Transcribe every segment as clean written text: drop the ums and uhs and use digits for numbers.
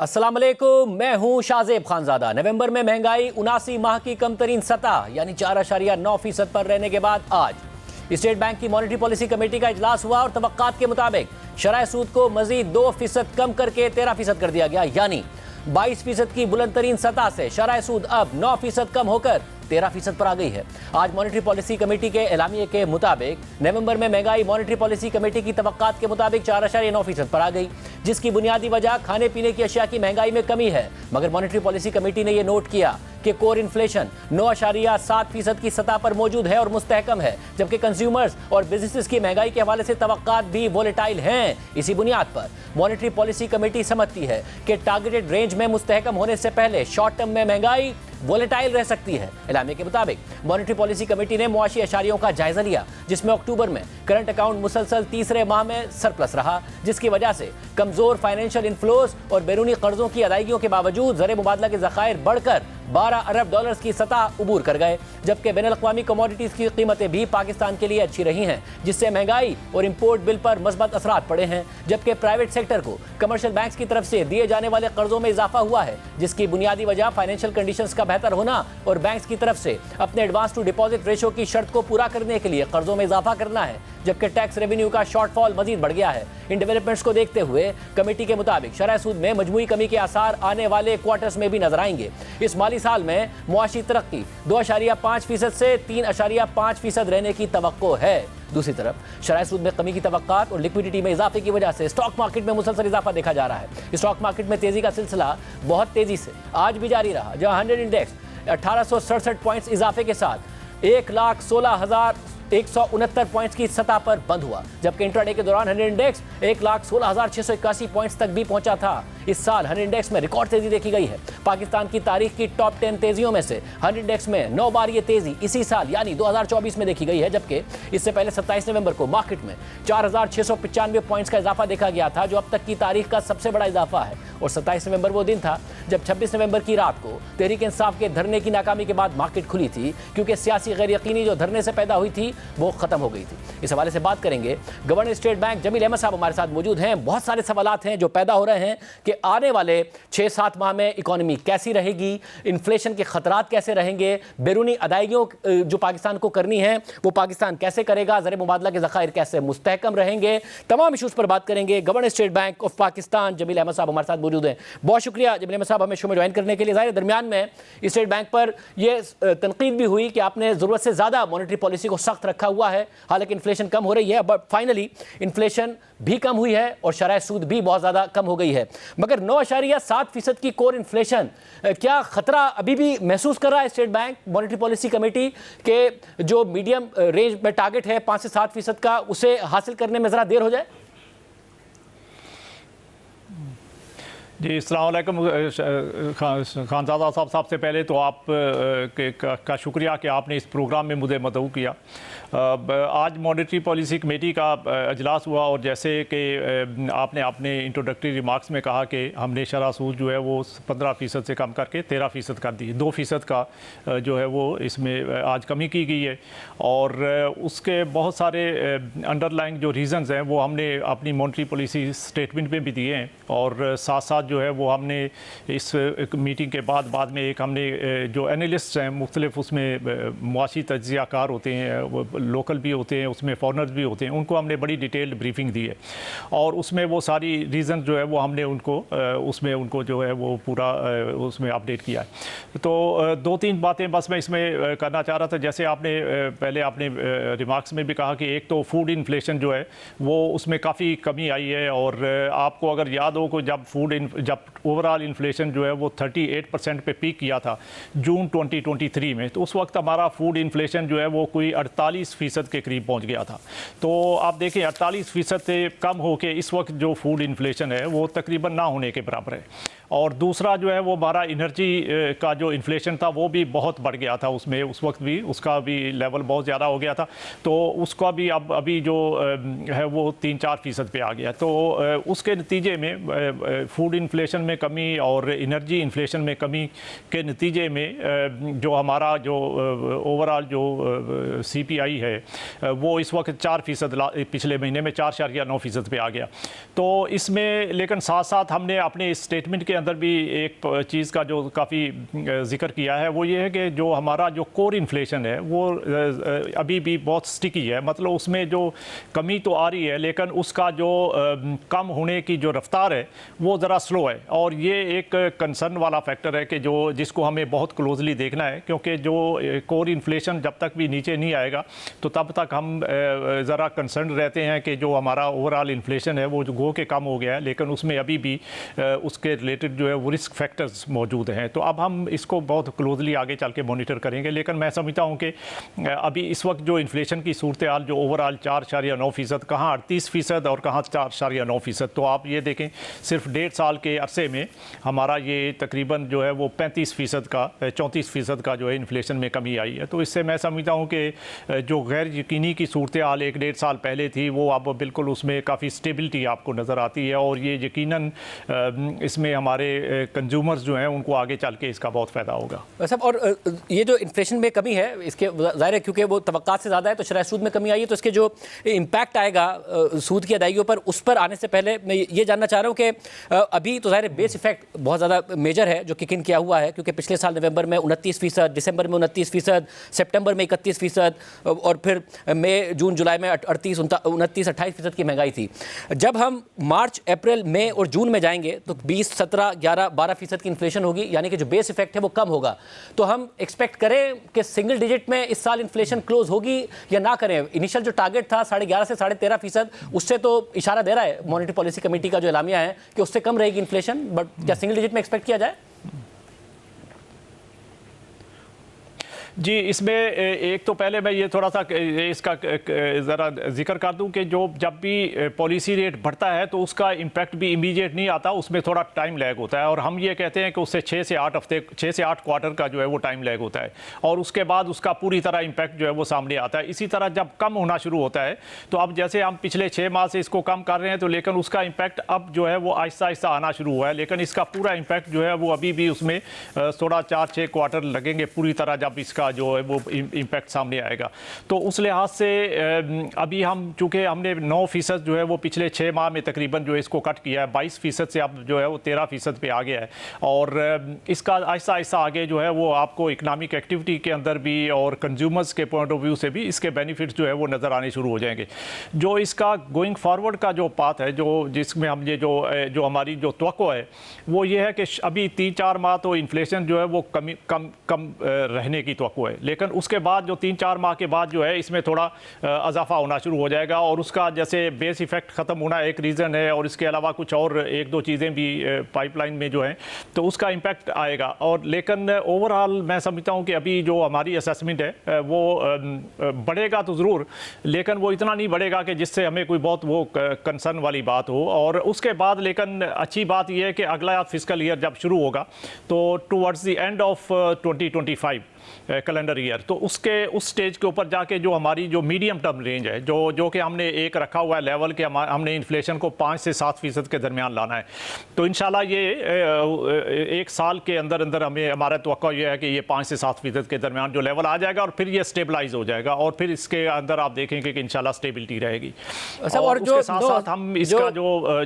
अस्सलाम वालेकुम, मैं हूं शाहजेब खानजादा। नवंबर में महंगाई 79 माह की कम तरीन सतह यानी 4.9% पर रहने के बाद आज स्टेट बैंक की मॉनेटरी पॉलिसी कमेटी का इजलास हुआ और तवक्कात के मुताबिक शरह सूद को मजीद 2% कम करके 13% कर दिया गया, यानी 22% की बुलंद तरीन सतह से शरह सूद अब 9% कम होकर 13% पर आ गई है। आज मॉनेटरी पॉलिसी कमेटी के एलामिये के मुताबिक नवंबर में महंगाई मॉनेटरी पॉलिसी कमेटी की तवक्कात के मुताबिक 4.9% पर आ गई, जिसकी बुनियादी वजह खाने पीने की अशिया की महंगाई में कमी है। मगर मॉनेटरी पॉलिसी कमेटी ने यह नोट किया कि कोर इन्फ्लेशन 9.7% की सतह पर मौजूद है और मुस्तहकम है, जबकि कंज्यूमर्स और बिजनेसेस की महंगाई के हवाले से तवक्कात भी वोलेटाइल हैं। इसी बुनियाद पर मॉनेटरी पॉलिसी कमेटी समझती है कि टारगेटेड रेंज में मुस्तहकम होने से पहले शॉर्ट टर्म में महंगाई वोलेटाइल रह सकती है। एलामिये के मुताबिक मॉनेटरी पॉलिसी कमेटी ने मुआशी अशारियों का जायजा लिया, जिसमें अक्टूबर में करंट अकाउंट मुसलसल तीसरे माह में सरप्लस रहा, जिसकी वजह से कमजोर फाइनेंशियल इन्फ्लोज और बैरूनी कर्जों की अदायगियों के बावजूद ज़र मुबादला के ज़खायर बढ़कर 12 अरब डॉलर्स की सतह उबूर कर गए, जबकि बैनुल अक़वामी कमोडिटीज़ की कीमतें भी पाकिस्तान के लिए अच्छी रही हैं, जिससे महंगाई और इंपोर्ट बिल पर मस्बत असरात पड़े हैं। जबकि प्राइवेट सेक्टर को कमर्शियल बैंक्स की तरफ से दिए जाने वाले कर्जों में इजाफा हुआ है, जिसकी बुनियादी वजह फाइनेंशियल कंडीशंस का बेहतर होना और बैंक्स की तरफ से अपने एडवांस टू डिपॉजिट रेशो की शर्त को पूरा करने के लिए कर्जों में इजाफा करना है। जबकि टैक्स रेवेन्यू का शॉर्टफॉल मजीद बढ़ गया है। इन डेवलपमेंट्स को देखते हुए कमेटी के मुताबिक शरह सूद में मजमूई कमी के आसार आने वाले क्वार्टर्स में भी नजर आएंगे। इस माली साल में मुआशी तरक्की 2.5% से 3.5% रहने की तवक्को है। दूसरी तरफ शरह सूद में कमी की तवक्कात और लिक्विडिटी में इजाफे की वजह से स्टॉक मार्केट में मुसलसल इजाफा देखा जा रहा है। स्टॉक मार्केट में तेजी का सिलसिला बहुत तेजी से आज भी जारी रहा, जहां 100 इंडेक्स 1867 पॉइंट्स इजाफे के साथ 1,16,169 पॉइंट्स की सतह पर बंद हुआ, जबकि इंट्राडे के दौरान 100 इंडेक्स 1,16,681 पॉइंट्स तक भी पहुंचा था। इस साल 100 इंडेक्स में रिकॉर्ड तेजी देखी गई है। पाकिस्तान की तारीख की टॉप 10 तेजियों में से 100 इंडेक्स में 9 बार ये तेजी इसी साल यानी 2024 में देखी गई है, जबकि इससे पहले 27 नवंबर को मार्केट में 4,695 पॉइंट्स का इजाफा देखा गया था, जो अब तक की तारीख का सबसे बड़ा इजाफा है। और 27 नवंबर वो दिन था जब 26 नवंबर की रात को तहरीक इंसाफ के धरने की नाकामी के बाद मार्केट खुली थी, क्योंकि सियासी गैर यकीनी जो धरने से पैदा हुई थी वो खत्म हो गई थी। इस हवाले से बात करेंगे। Governor state bank Jamil Ahmed साहब हमारे साथ मौजूद हैं। बहुत सारे सवालात हैं जो पैदा हो रहे हैं कि आने वाले 6-7 माह में इकोनॉमी कैसी रहेगी, इन्फ्लेशन के खतरात कैसे रहेंगे, बैरूनी अदायगियों जो पाकिस्तान को करनी है वो पाकिस्तान कैसे करेगा, ज़र मुबादला के ज़खायर कैसे मुस्तहकम रहेंगे, तमाम इशूज़ पर बात करेंगे। Governor state bank of Pakistan Jamil Ahmed साहब हमारे साथ मौजूद हैं। बहुत शुक्रिया जमील अहमद साहब हमें शो में ज्वाइन करने के लिए। ज़ाहिर दरमियान में स्टेट बैंक पर यह तनकीद भी हुई कि आपने ज़रूरत से ज़्यादा मॉनेटरी पॉलिसी को सख्त रखा हुआ है, हालांकि इन्फ्लेशन कम हो रही है, बट फाइनली इन्फ्लेशन भी कम हुई है और शरह सूद भी बहुत ज़्यादा कम हो गई है। मगर 9.7% की कोर इन्फ्लेशन, क्या खतरा अभी भी महसूस कर रहा है state bank monetary policy committee के जो मीडियम रेंज में टारगेट है 5 से 7% का, उसे हासिल करने में ज़रा देर हो जाए? जी अस्सलाम वालेकुम खानज़ादा साहब। सबसे पहले तो आप का शुक्रिया कि आपने इस प्रोग्राम में मुझे मदऊ किया। आज मॉनेटरी पॉलिसी कमेटी का अजलास हुआ और जैसे कि आपने अपने इंट्रोडक्टरी रिमार्क्स में कहा कि हमने शरह सूद जो है वो 15% से कम करके 13% कर दी, 2% का जो है वो इसमें आज कमी की गई है। और उसके बहुत सारे अंडरलाइंग जो रीज़न्स हैं वो हमने अपनी मॉनेटरी पॉलिसी स्टेटमेंट में भी दिए हैं, और साथ साथ जो है वो हमने इस मीटिंग के बाद में एक हमने जो एनालिस्ट हैं मुख्तलिफ उसमें मुआशी तज्ज़ियाकार होते हैं, लोकल भी होते हैं, उसमें फॉरनर्स भी होते हैं, उनको हमने बड़ी डिटेल्ड ब्रीफिंग दी है और उसमें वो सारी रीज़न जो है वो हमने उनको उसमें उनको जो है वो पूरा उसमें अपडेट किया है। तो 2-3 बातें बस मैं इसमें करना चाह रहा था। जैसे आपने पहले आपने रिमार्क्स में भी कहा कि एक तो फूड इन्फ्लेशन जो है वो उसमें काफ़ी कमी आई है, और आपको अगर याद हो कि जब ओवरऑल इन्फ्लेशन जो है वो 38% पे पीक किया था जून 2023 में, तो उस वक्त हमारा फूड इन्फ्लेशन जो है वो कोई 48% के करीब पहुंच गया था। तो आप देखें 48% से कम होके इस वक्त जो फूड इन्फ्लेशन है वो तकरीबन ना होने के बराबर है। और दूसरा जो है वो हमारा एनर्जी का जो इन्फ्लेशन था वो भी बहुत बढ़ गया था, उसमें उस वक्त भी उसका भी लेवल बहुत ज़्यादा हो गया था, तो उसका भी अब अभी जो है वो 3-4% पे आ गया। तो उसके नतीजे में फूड इन्फ्लेशन में कमी और एनर्जी इन्फ्लेशन में कमी के नतीजे में जो हमारा जो ओवरऑल जो CPI है वो इस वक्त 4%, पिछले महीने में 4.9% पे आ गया। तो इसमें लेकिन साथ साथ हमने अपने स्टेटमेंट के अंदर भी एक चीज़ का जो काफ़ी जिक्र किया है वो ये है कि जो हमारा जो कोर इन्फ्लेशन है वो अभी भी बहुत स्टिकी है, मतलब उसमें जो कमी तो आ रही है लेकिन उसका जो कम होने की जो रफ्तार है वो ज़रा स्लो है। और ये एक कंसर्न वाला फैक्टर है कि जिसको हमें बहुत क्लोजली देखना है, क्योंकि जो कोर इन्फ्लेशन जब तक भी नीचे नहीं आएगा तो तब तक हम ज़रा कंसर्न रहते हैं कि जो हमारा ओवरऑल इन्फ्लेशन है वो जो गो के कम हो गया है, लेकिन उसमें अभी भी उसके रिलेटेड जो है वो रिस्क फैक्टर्स मौजूद हैं। तो अब हम इसको बहुत क्लोजली आगे चल के मॉनिटर करेंगे, लेकिन मैं समझता हूँ कि अभी इस वक्त जो इन्फ्लेशन की सूरत हाल जो ओवरऑल 4.9%, कहाँ 38% और कहाँ 4.9%, तो आप ये देखें सिर्फ 1.5 साल के अरसे में हमारा ये तकरीबन जो है वो 35% का 34% का जो है इन्फ्लेशन में कमी आई है। तो इससे मैं समझता हूँ कि जो गैर यकीनी की सूरत हाल 1-1.5 साल पहले थी वो अब बिल्कुल उसमें काफ़ी स्टेबिलिटी आपको नज़र आती है, और ये यकीनन इसमें हमारे कंज्यूमर्स जो हैं उनको आगे चल के इसका बहुत फ़ायदा होगा। साहब, और ये जो इन्फ्लेशन में कमी है इसके ज़ाहिर है क्योंकि वो तवक्कात से ज़्यादा है तो शरह सूद में कमी आई है, तो इसके जो इम्पैक्ट आएगा सूद की अदायगियों पर, उस पर आने से पहले मैं ये जानना चाह रहा हूँ कि अभी तो ज़ाहिर बेस इफेक्ट बहुत ज़्यादा मेजर है जो किक इन किया हुआ है, क्योंकि पिछले साल नवंबर में 29%, दिसंबर में 29%, सितंबर में 31%, और फिर मई जून जुलाई में 38, 29, 28% की महंगाई थी। जब हम मार्च, अप्रैल, मई और जून में जाएंगे तो 20, 17, 11, 12% की इन्फ्लेशन होगी, यानी कि जो बेस इफेक्ट है वो कम होगा। तो हम एक्सपेक्ट करें कि सिंगल डिजिट में इस साल इन्फ्लेशन क्लोज होगी या ना करें? इनिशियल जो टारगेट था 11.5 से 13.5%, उससे तो इशारा दे रहा है मॉनेटरी पॉलिसी कमेटी का जो एलामिया है कि उससे कम रहेगी इन्फ्लेशन, बट क्या सिंगल डिजिट में एक्सपेक्ट किया जाए? जी, इसमें एक तो पहले मैं ये थोड़ा सा इसका ज़रा जिक्र कर दूं कि जब भी पॉलिसी रेट बढ़ता है तो उसका इम्पैक्ट भी इमीडिएट नहीं आता, उसमें थोड़ा टाइम लैग होता है, और हम ये कहते हैं कि उससे 6 से 8 हफ्ते, 6 से 8 क्वार्टर का जो है वो टाइम लैग होता है, और उसके बाद उसका पूरी तरह इम्पैक्ट जो है वो सामने आता है। इसी तरह जब कम होना शुरू होता है तो अब जैसे हम पिछले 6 माह से इसको कम कर रहे हैं, तो लेकिन उसका इम्पैक्ट अब जो है वो आहिस्ता आहिस्ता आना शुरू हुआ है, लेकिन इसका पूरा इम्पैक्ट जो है वो अभी भी उसमें थोड़ा 4-6 क्वार्टर लगेंगे पूरी तरह जब इसका जो है वो इम्पैक्ट सामने आएगा। तो उस लिहाज से अभी हम चूँकि हमने 9% जो है वो पिछले 6 माह में तकरीबन जो है इसको कट किया है, 22% से अब जो है वो 13% पे आ गया है, और इसका आहिस्ता आहिस्ता आगे जो है वो आपको इकनॉमिक एक्टिविटी के अंदर भी और कंज्यूमर्स के पॉइंट ऑफ व्यू से भी इसके बेनिफिट्स जो है वो नज़र आने शुरू हो जाएंगे। जो इसका गोइंग फॉरवर्ड का जो पाथ है, जिसमें हम ये जो हमारी जो तवक्को है वो ये है कि अभी 3-4 माह तो इन्फ्लेशन जो है वो कम रहने की तवक्को है, लेकिन उसके बाद जो 3-4 माह के बाद जो है इसमें थोड़ा इजाफा होना शुरू हो जाएगा, और उसका जैसे बेस इफेक्ट ख़त्म होना एक रीज़न है, और इसके अलावा कुछ और 1-2 चीज़ें भी पाइपलाइन में जो हैं तो उसका इम्पैक्ट आएगा। और लेकिन ओवरऑल मैं समझता हूँ कि अभी जो हमारी असेसमेंट है वो बढ़ेगा तो ज़रूर, लेकिन वो इतना नहीं बढ़ेगा कि जिससे हमें कोई बहुत वो कंसर्न वाली बात हो। और उसके बाद लेकिन अच्छी बात यह है कि अगला फिस्कल ईयर जब शुरू होगा तो towards the end of 2025 calendar year, तो उस स्टेज के ऊपर जाके जो हमारी जो मीडियम टर्म रेंज है जो कि हमने एक रखा हुआ है लेवल के, हमने इन्फ्लेशन को 5 से 7% के दरमियान लाना है। तो इंशाल्लाह ये 1 साल के अंदर हमारा तवक्को ये है कि ये 5 से 7% के दरमियान जो लेवल आ जाएगा, और फिर ये स्टेबलाइज हो जाएगा, और फिर इसके अंदर आप देखेंगे कि इंशाल्लाह स्टेबिलिटी रहेगी। और उसके साथ साथ हम इसका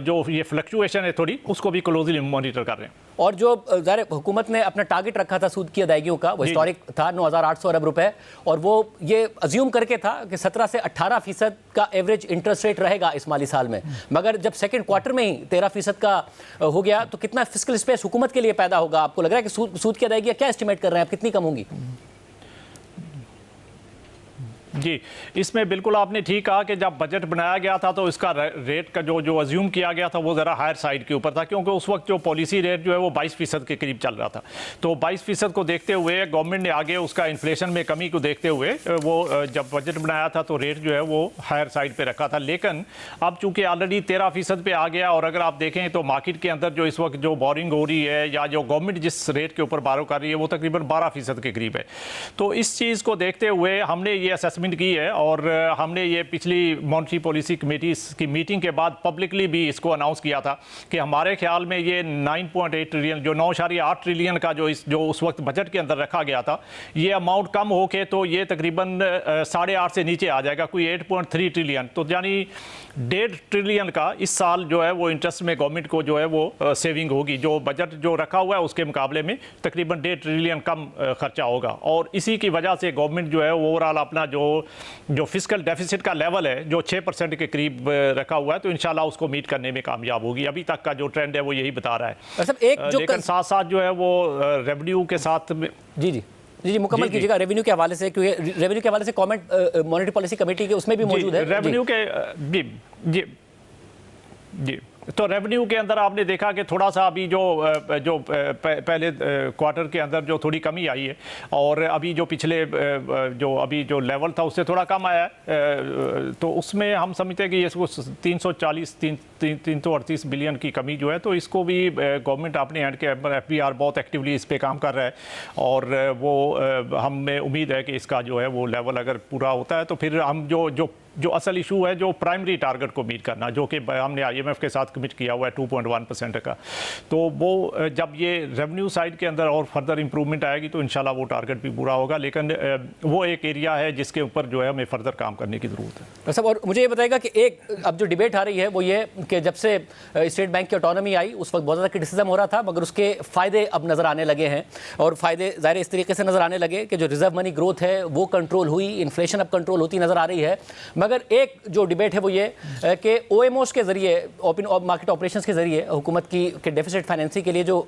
जो ये फ्लक्चुएशन है थोड़ी, उसको भी क्लोजली मॉनिटर कर रहे हैं। और जो ज़ाहिर हुकूमत ने अपना टारगेट रखा था सूद की अदायगियों का, वो हिस्टोरिक था 9,800 अरब रुपए, और वो ये अज्यूम करके था कि 17 से 18% का एवरेज इंटरेस्ट रेट रहेगा इस माली साल में, मगर जब सेकंड क्वार्टर में ही 13% का हो गया, तो कितना फिस्कल स्पेस हुकूमत के लिए पैदा होगा? आपको लग रहा है कि सूद की अदायगियाँ क्या एस्टिमेट कर रहे हैं आप, कितनी कम होंगी? जी, इसमें बिल्कुल आपने ठीक कहा कि जब बजट बनाया गया था तो इसका रेट का जो अज्यूम किया गया था वो ज़रा हायर साइड के ऊपर था, क्योंकि उस वक्त जो पॉलिसी रेट जो है वो 22% के करीब चल रहा था। तो 22% को देखते हुए गवर्नमेंट ने आगे उसका इन्फ्लेशन में कमी को देखते हुए वो जब बजट बनाया था तो रेट जो है वो हायर साइड पर रखा था, लेकिन अब चूँकि ऑलरेडी 13% पे आ गया, और अगर आप देखें तो मार्केट के अंदर जो इस वक्त जो बोरिंग हो रही है या जो गवर्नमेंट जिस रेट के ऊपर बारो कर रही है वो तकरीबन 12% के करीब है। तो इस चीज़ को देखते हुए हमने ये असेसमेंट की है और हमने ये पिछली मॉनेटरी पॉलिसी कमेटी की मीटिंग के बाद पब्लिकली भी इसको अनाउंस किया था कि हमारे ख्याल में ये 9.8 ट्रिलियन जो 9.8 ट्रिलियन का जो उस वक्त बजट के अंदर रखा गया था, ये अमाउंट कम होके तो ये तकरीबन 8.5 से नीचे आ जाएगा, कोई 8.3 ट्रिलियन, तो यानी 1.5 ट्रिलियन का इस साल जो है वो इंटरेस्ट में गवर्नमेंट को जो है वो सेविंग होगी। जो बजट जो रखा हुआ है उसके मुकाबले में तकरीबन 1.5 ट्रिलियन कम खर्चा होगा और इसी की वजह से गवर्नमेंट जो है ओवरऑल अपना जो फिस्कल डेफिसिट का लेवल है जो 6% के करीब रखा हुआ है, तो इंशाल्लाह उसको मीट करने में कामयाब होगी। अभी तक का जो ट्रेंड है वो यही बता रहा है। लेकिन साथ साथ जो है वो रेवेन्यू के साथ जी मुकम्मल कीजिएगा रेवेन्यू के हवाले से, क्योंकि रेवेन्यू के हवाले से कमेंट मॉनेटरी पॉलिसी कमेटी के उसमें भी मौजूद है रेवेन्यू के जी। तो रेवेन्यू के अंदर आपने देखा कि थोड़ा सा अभी जो पहले क्वार्टर के अंदर जो थोड़ी कमी आई है और अभी जो पिछले जो लेवल था उससे थोड़ा कम आया है, तो उसमें हम समझते हैं कि इसको 338 बिलियन की कमी जो है, तो इसको भी गवर्नमेंट अपने एंड के FBR बहुत एक्टिवली इस पे काम कर रहा है और वो हमें उम्मीद है कि इसका जो है वो लेवल अगर पूरा होता है तो फिर हम जो असल इशू है जो प्राइमरी टारगेट को मीट करना, जो कि हमने IMF के साथ कमिट किया हुआ है 2.1% का, तो वो जब ये रेवेन्यू साइड के अंदर और फर्दर इंप्रूवमेंट आएगी तो इंशाल्लाह वो टारगेट भी पूरा होगा। लेकिन वो एक एरिया है जिसके ऊपर जो है हमें फर्दर काम करने की ज़रूरत है। सब और मुझे ये बताएगा कि एक अब जो डिबेट आ रही है वो ये कि जब से स्टेट बैंक की ऑटोनॉमी आई उस वक्त बहुत ज़्यादा क्रिटिसिज्म हो रहा था, मगर उसके फ़ायदे अब नज़र आने लगे हैं और फ़ायदे ज़ाहिर इस तरीके से नज़र आने लगे कि जो रिजर्व मनी ग्रोथ है वो कंट्रोल हुई, इन्फ्लेशन अब कंट्रोल होती नज़र आ रही है। मगर एक जो डिबेट है वो ये कि OMOs के जरिए, ओपन मार्केट ऑपरेशंस के जरिए हुकूमत की डेफिसिट फाइनेंसिंग के लिए जो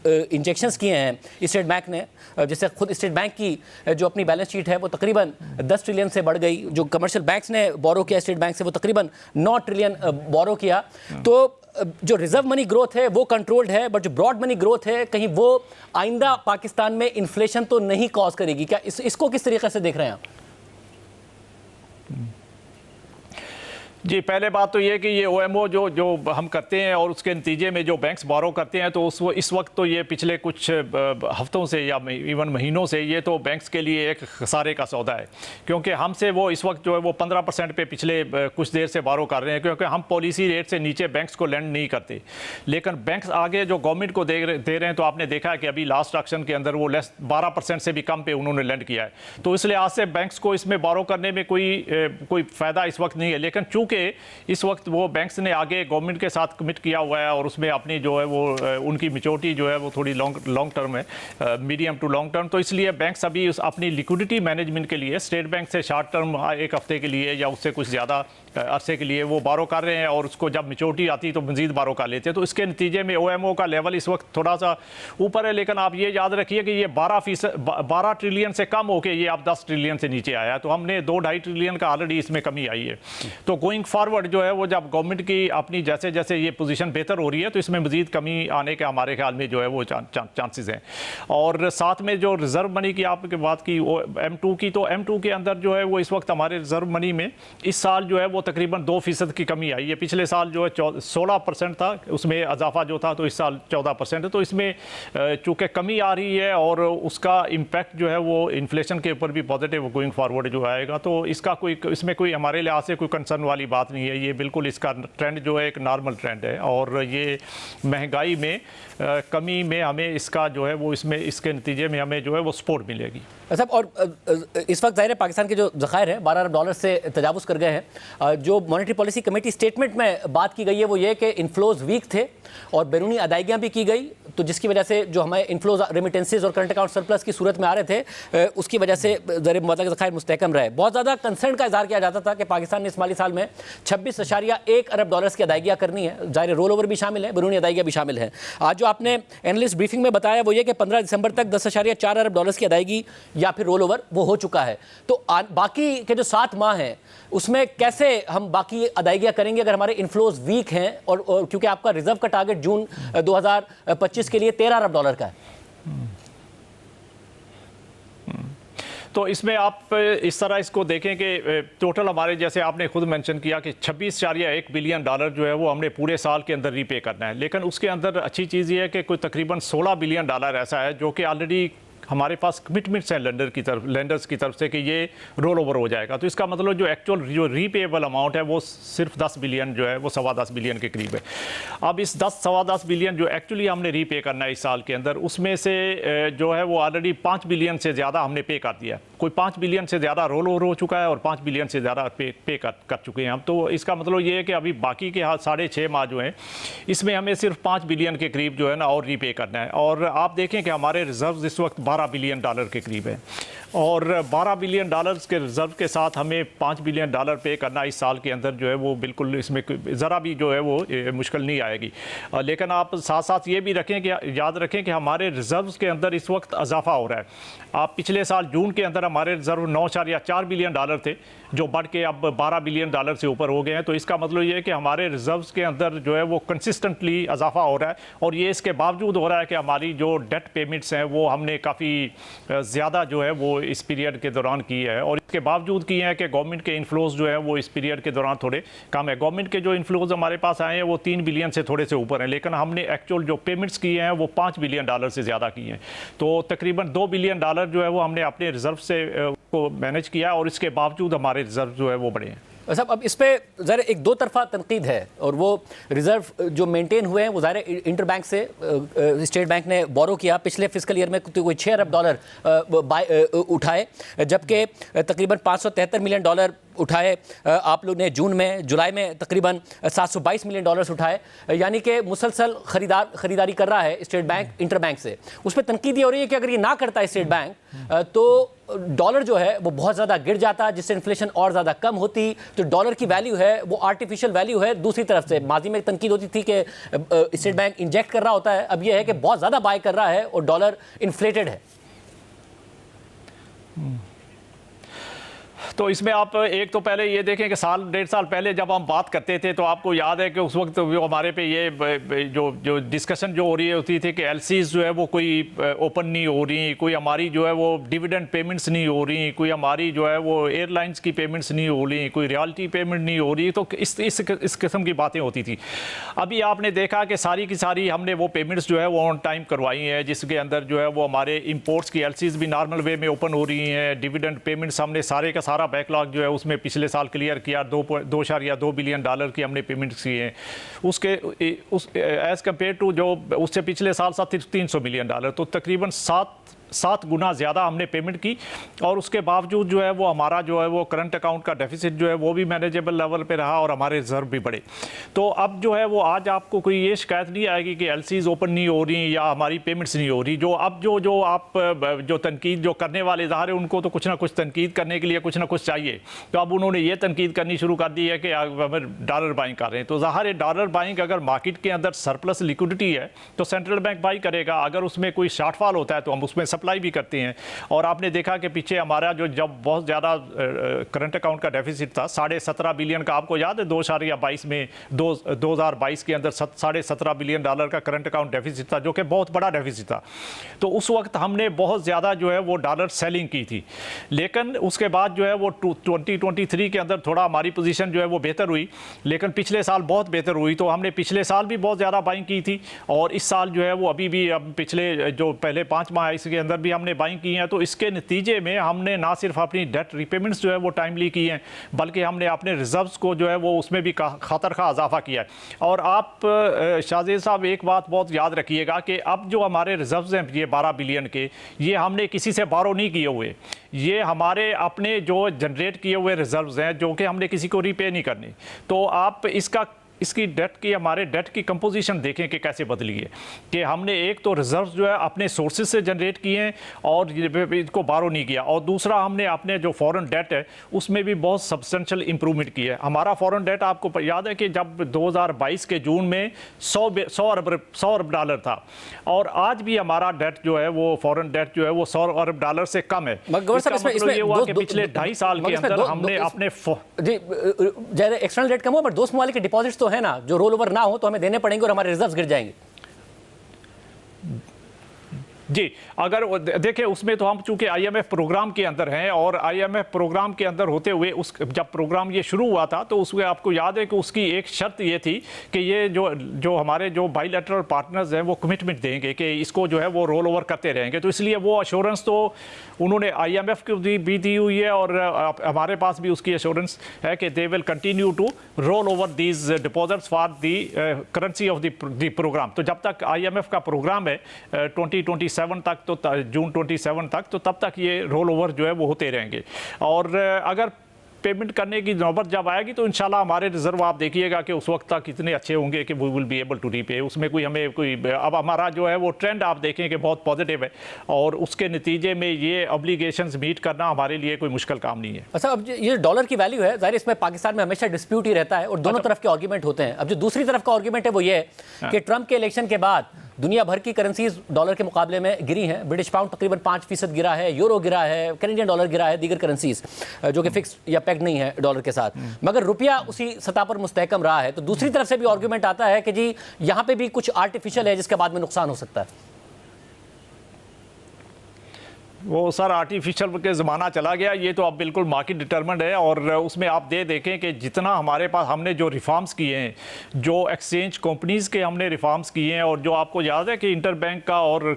इंजेक्शंस किए हैं स्टेट बैंक ने, जिससे खुद स्टेट बैंक की जो अपनी बैलेंस शीट है वो तकरीबन 10 ट्रिलियन से बढ़ गई, जो कमर्शियल बैंक्स ने बोरो किया स्टेट बैंक से वो तकरीबन 9 ट्रिलियन बोरो किया। तो जो रिजर्व मनी ग्रोथ है वो कंट्रोल्ड है, बट जो ब्रॉड मनी ग्रोथ है कहीं वो आइंदा पाकिस्तान में इन्फ्लेशन तो नहीं कॉज करेगी क्या? इसको किस तरीके से देख रहे हैं आप? जी, पहले बात तो ये कि ये OMO जो हम करते हैं और उसके नतीजे में जो बैंक्स बोरो करते हैं, तो इस वक्त तो ये पिछले कुछ हफ्तों से या इवन महीनों से ये तो बैंक्स के लिए एक खसारे का सौदा है, क्योंकि हमसे वो इस वक्त जो है वो 15% पे पिछले कुछ देर से बोरो कर रहे हैं, क्योंकि हम पॉलिसी रेट से नीचे बैंक्स को लेंड नहीं करते। लेकिन बैंक्स आगे जो गवर्नमेंट को दे रहे हैं, तो आपने देखा है कि अभी लास्ट ऑक्शन के अंदर वो 12% से भी कम पे उन्होंने लेंड किया है। तो इस लिहाज से बैंक्स को इसमें बोरो करने में कोई फ़ायदा इस वक्त नहीं है। लेकिन चूँकि इस वक्त वो बैंक्स ने आगे गवर्नमेंट के साथ कमिट किया हुआ है और उसमें अपनी जो है वो उनकी मैच्योरिटी जो है वो थोड़ी लॉन्ग टर्म है, मीडियम टू लॉन्ग टर्म, तो इसलिए बैंक्स अभी अपनी लिक्विडिटी मैनेजमेंट के लिए स्टेट बैंक से शॉर्ट टर्म एक हफ्ते के लिए या उससे कुछ ज़्यादा अरसे के लिए वो बोरो कर रहे हैं और उसको जब मैच्योरिटी आती है तो मज़ीद बोरो कर लेते हैं। तो इसके नतीजे में OMO का लेवल इस वक्त थोड़ा सा ऊपर है, लेकिन आप ये याद रखिए कि ये 12 ट्रिलियन से कम होकर ये आप 10 ट्रिलियन से नीचे आया है, तो हमने 2-2.5 ट्रिलियन का ऑलरेडी इसमें कमी आई है। तो गोइंग फॉरवर्ड जो है वो जब गवर्नमेंट की अपनी जैसे जैसे ये पोजीशन बेहतर हो रही है तो इसमें मज़ीद कमी आने के हमारे ख्याल में जो है वो चांसेस हैं। और साथ में जो रिजर्व मनी की आपकी बात की M2 की, तो M2 के अंदर जो है वो इस वक्त हमारे रिजर्व मनी में इस साल जो है वो तकरीबन 2% की कमी आई है। पिछले साल जो है 16% था, उसमें इजाफा जो था, तो इस साल 14% है। तो इसमें चूँकि कमी आ रही है और उसका इम्पैक्ट जो है वो इन्फ्लेशन के ऊपर भी पॉजिटिव गोइंग फॉरवर्ड जो आएगा, तो इसमें कोई हमारे लिहाज से कोई कंसर्न वाली बात नहीं है। ये बिल्कुल इसका ट्रेंड जो है एक नॉर्मल ट्रेंड है और ये महंगाई में कमी में हमें इसका जो है वो इसके नतीजे में हमें जो है वो सपोर्ट मिलेगी। साहब, और इस वक्त ज़ाहिर है पाकिस्तान के जो ज़खायर हैं $12 अरब से तजावुज़ कर गए हैं। जो मॉनेटरी पॉलिसी कमेटी स्टेटमेंट में बात की गई है वो ये कि इन्फ्लोज वीक थे और बैरूनी अदायगियाँ भी की गई, तो जिसकी वजह से जो हमें इन्फ्लोज रेमिटेंसेज और करंट अकाउंट सरप्लस की सूरत में आ रहे थे, उसकी वजह से मतलब ज़खायर मुस्तहकम रहे। बहुत ज़्यादा कंसर्न का इज़हार किया जाता था कि पाकिस्तान ने इस माली साल में 26.1 अरब डॉलर्स की अदायगियाँ करनी है। ज़ाहिर रोल ओवर भी शामिल है, बैरूनी अदायगियाँ भी शामिल है। आज जो आपने एनालिस्ट ब्रीफिंग में बताया वो ये कि 15 दिसंबर तक 10.4 अरब डॉलर्स की अदायगी या फिर रोल ओवर वो हो चुका है। तो बाकी के जो 7 माह हैं उसमें कैसे हम बाकी अदायगियाँ करेंगे अगर हमारे इन्फ्लोज वीक हैं और क्योंकि आपका रिजर्व का टारगेट जून 2025 के लिए 13 अरब डॉलर का है। तो इसमें आप इस तरह इसको देखें कि टोटल हमारे, जैसे आपने खुद मेंशन किया कि 26.1 बिलियन डॉलर जो है वो हमने पूरे साल के अंदर रीपे करना है। लेकिन उसके अंदर अच्छी चीज़ ये है कि कोई तकरीबन 16 बिलियन डॉलर ऐसा है जो कि ऑलरेडी हमारे पास कमिटमेंट्स हैं लेंडर्स की तरफ से कि ये रोल ओवर हो जाएगा। तो इसका मतलब जो एक्चुअल जो रीपेएबल अमाउंट है वो सिर्फ 10 बिलियन जो है वो 10.25 बिलियन के करीब है। अब इस 10-10.25 बिलियन जो एक्चुअली हमने रीपे करना है इस साल के अंदर, उसमें से जो है वो ऑलरेडी 5 बिलियन से ज़्यादा हमने पे कर दिया है। कोई 5 बिलियन से ज़्यादा रोल ओवर हो चुका है और 5 बिलियन से ज़्यादा पे कर चुके हैं हम। तो इसका मतलब ये है कि अभी बाकी के 6.5 माह जो हैं इसमें हमें सिर्फ 5 बिलियन के करीब जो है ना और रीपे करना है। और आप देखें कि हमारे रिजर्व इस वक्त $12 बिलियन के करीब है और $12 बिलियन के रिजर्व के साथ हमें $5 बिलियन पे करना इस साल के अंदर जो है वो बिल्कुल इसमें ज़रा भी जो है वो मुश्किल नहीं आएगी। लेकिन आप साथ साथ ये भी रखें कि याद रखें कि हमारे रिजर्व्स के अंदर इस वक्त इजाफा हो रहा है। आप पिछले साल जून के अंदर हमारे रिजर्व $9.4 बिलियन थे जो बढ़ के अब $12 बिलियन से ऊपर हो गए हैं। तो इसका मतलब ये है कि हमारे रिजर्व्स के अंदर जो है वो कंसिस्टेंटली इजाफा हो रहा है और ये इसके बावजूद हो रहा है कि हमारी जो डेट पेमेंट्स हैं वो हमने काफ़ी ज़्यादा जो है वो इस पीरियड के दौरान की है और इसके बावजूद किए हैं कि गवर्नमेंट के इन्फ्लोज जो है वो इस पीरियड के दौरान थोड़े कम है। गवर्नमेंट के जो इन्फ्लोज हमारे पास आए हैं वो 3 बिलियन से थोड़े से ऊपर हैं, लेकिन हमने एक्चुअल जो पेमेंट्स किए हैं वो $5 बिलियन से ज़्यादा किए हैं। तो तकरीबन $2 बिलियन जो है वो हमने अपने रिजर्व से को मैनेज किया और इसके बावजूद हमारे रिजर्व जो है वो बढ़े हैं। साहब अब इस पे ज़रा एक दो तरफा तनकीद है और वो रिजर्व जो मेंटेन हुए हैं वो ज़ाहिर इंटर बैंक से स्टेट बैंक ने बोरो किया। पिछले फिस्कल ईयर में कोई $6 अरब उठाए, जबकि तकरीबन $573 मिलियन उठाए आप लोग ने जून में। जुलाई में तकरीबन $722 मिलियन उठाए, यानी कि मुसलसल खरीदारी कर रहा है स्टेट बैंक इंटर बैंक से। उस पर तनकीद ये हो रही है कि अगर ये ना करता है स्टेट बैंक तो डॉलर जो है वो बहुत ज़्यादा गिर जाता, जिससे इन्फ्लेशन और ज़्यादा कम होती, तो डॉलर की वैल्यू है वो आर्टिफिशियल वैल्यू है। दूसरी तरफ से माजी में तनकीद होती थी कि स्टेट बैंक इंजेक्ट कर रहा होता है, अब यह है कि बहुत ज़्यादा बाय कर रहा है और डॉलर इन्फ्लेटेड है। तो इसमें आप एक तो पहले ये देखें कि साल 1.5 साल पहले जब हम बात करते थे तो आपको याद है कि उस वक्त हमारे पे ये जो डिस्कशन जो हो रही होती थी कि एलसीज जो है वो कोई ओपन नहीं हो रही, कोई हमारी जो है वो डिविडेंड पेमेंट्स नहीं हो रही, कोई हमारी जो है वो एयरलाइंस की पेमेंट्स नहीं हो रही, कोई रॉयल्टी पेमेंट नहीं हो रही। तो इस किस्म की बातें होती थी। अभी आपने देखा कि सारी की सारी हमने वो पेमेंट्स जो है वो ऑन टाइम करवाई हैं, जिसके अंदर जो है वो हमारे इम्पोर्ट्स की एलसीज भी नॉर्मल वे में ओपन हो रही हैं। डिविडेंड पेमेंट्स हमने सारे का सारा बैकलॉग जो है उसमें पिछले साल क्लियर किया। $2.2 बिलियन की हमने पेमेंट्स की हैं। उसके एज़ कम्पेयर टू जो उससे पिछले साल 300 मिलियन, तो तकरीबन 7 गुना ज़्यादा हमने पेमेंट की और उसके बावजूद जो है वो हमारा जो है वो करंट अकाउंट का डेफिसिट जो है वो भी मैनेजेबल लेवल पे रहा और हमारे रिजर्व भी बढ़े। तो अब जो है वो आज आपको कोई ये शिकायत नहीं आएगी कि एलसीज ओपन नहीं हो रही या हमारी पेमेंट्स नहीं हो रही। जो अब जो आप जो तनकीद जो करने वाले ज़ाहिर है उनको तो कुछ ना कुछ तनकीद करने के लिए कुछ ना कुछ चाहिए। तो अब उन्होंने ये तनकीद करनी शुरू कर दी है कि हमें डॉलर बाइंग कर रहे हैं। तो ज़ाहिर है डॉलर बाइंग अगर मार्केट के अंदर सरप्लस लिक्विडिटी है तो सेंट्रल बैंक बाई करेगा, अगर उसमें कोई शॉर्टफॉल होता है तो हम उसमें सप्लाई भी करते हैं। और आपने देखा कि पीछे हमारा जो जब बहुत ज़्यादा करंट अकाउंट का डेफिसिट था 17.5 बिलियन का, आपको याद है 2022 में 2022 के अंदर 17.5 बिलियन का करंट अकाउंट डेफिसिट था, जो कि बहुत बड़ा डेफिसिट था। तो उस वक्त हमने बहुत ज़्यादा जो है वो डॉलर सेलिंग की थी, लेकिन उसके बाद जो है वो 2023 के अंदर थोड़ा हमारी पोजीशन जो है वो बेहतर हुई, लेकिन पिछले साल बहुत बेहतर हुई। तो हमने पिछले साल भी बहुत ज़्यादा बाइंग की थी और इस साल जो है वो अभी भी पिछले जो पहले 5 माह इसके अंदर भी हमने बाइंग की हैं। तो इसके नतीजे में हमने ना सिर्फ अपनी डेट रिपेमेंट्स जो है वो टाइमली की हैं, बल्कि हमने अपने रिजर्व्स को जो है वो उसमें भी खातर खा इजाफा किया है। और आप शाहजेद साहब एक बात बहुत याद रखिएगा कि अब जो हमारे रिजर्व्स हैं ये 12 बिलियन के, ये हमने किसी से बारो नहीं किए हुए, ये हमारे अपने जो जनरेट किए हुए रिजर्व्स हैं जो कि हमने किसी को रीपे नहीं करनी। तो आप इसकी डेट की हमारे डेट की कंपोजिशन देखें कि कैसे बदली है कि हमने एक तो रिजर्व्स जो है अपने सोर्सेज से जनरेट किए हैं और इनको बारो नहीं किया, और दूसरा हमने अपने जो फॉरेन डेट है उसमें भी बहुत सब्सटेंशियल इंप्रूवमेंट की है। हमारा फॉरेन डेट आपको याद है कि जब 2022 के जून में 100 अरब डॉलर था और आज भी हमारा डेट जो है वो फॉरेन डेट जो है वो 100 अरब डॉलर से कम है। मतलब ये हुआ कि पिछले 2.5 साल के अंदर हमने अपने एक्सटर्नल डेट कम हुआ पर दोस्त ममालिक के डिपॉजिट्स तो है ना जो रोल ओवर ना हो तो हमें देने पड़ेंगे और हमारे रिजर्व्स गिर जाएंगे। जी, अगर देखिए उसमें तो हम चूंकि आईएमएफ प्रोग्राम के अंदर हैं और आईएमएफ प्रोग्राम के अंदर होते हुए उस जब प्रोग्राम ये शुरू हुआ था तो उसमें आपको याद है कि उसकी एक शर्त ये थी कि ये जो हमारे जो बाइलैटरल पार्टनर्स हैं वो कमिटमेंट देंगे कि इसको जो है वो रोल ओवर करते रहेंगे। तो इसलिए वो अश्योरेंस तो उन्होंने आईएमएफ को भी दी हुई है और हमारे पास भी उसकी अश्योरेंस है कि they will continue to roll over these deposits for the currency of the programme. तो जब तक आईएमएफ का प्रोग्राम है 2027 तक, तो जून 27 तक, तो तब तक ये रोल ओवर जो है वो होते रहेंगे। और अगर पेमेंट करने की नौबत जब आएगी तो इंशाल्लाह हमारे रिजर्व आप देखिएगा कि उस वक्त तक इतने अच्छे होंगे कि we will be able to repay. उसमें कोई हमें कोई अब हमारा जो है वो ट्रेंड आप देखें कि बहुत पॉजिटिव है और उसके नतीजे में ये ऑब्लिगेशंस मीट करना हमारे लिए कोई मुश्किल काम नहीं है। अच्छा, अब ये डॉलर की वैल्यू है, जाहिर इसमें पाकिस्तान में हमेशा डिस्प्यूट ही रहता है और दोनों तरफ के आर्ग्यूमेंट होते हैं। अब जो दूसरी तरफ का आर्ग्यूमेंट है वो ये है कि ट्रंप के इलेक्शन के बाद दुनिया भर की करेंसीज डॉलर के मुकाबले में गिरी हैं। ब्रिटिश पाउंड तकरीबन 5% गिरा है, यूरो गिरा है, कैनेडियन डॉलर गिरा है, दीगर करेंसीज जो कि फिक्स या पैक्ड नहीं है डॉलर के साथ, मगर रुपया उसी सतह पर मुस्तहकम रहा है। तो दूसरी तरफ से भी आर्ग्यूमेंट आता है कि जी यहाँ पे भी कुछ आर्टिफिशियल है जिसके बाद में नुकसान हो सकता है। वो सर आर्टिफिशियल के ज़माना चला गया, ये तो अब बिल्कुल मार्केट डिटरमिन्ड है। और उसमें आप देखें कि जितना हमारे पास हमने जो रिफॉर्म्स किए हैं, जो एक्सचेंज कंपनीज़ के हमने रिफॉर्म्स किए हैं, और जो आपको याद है कि इंटर बैंक का और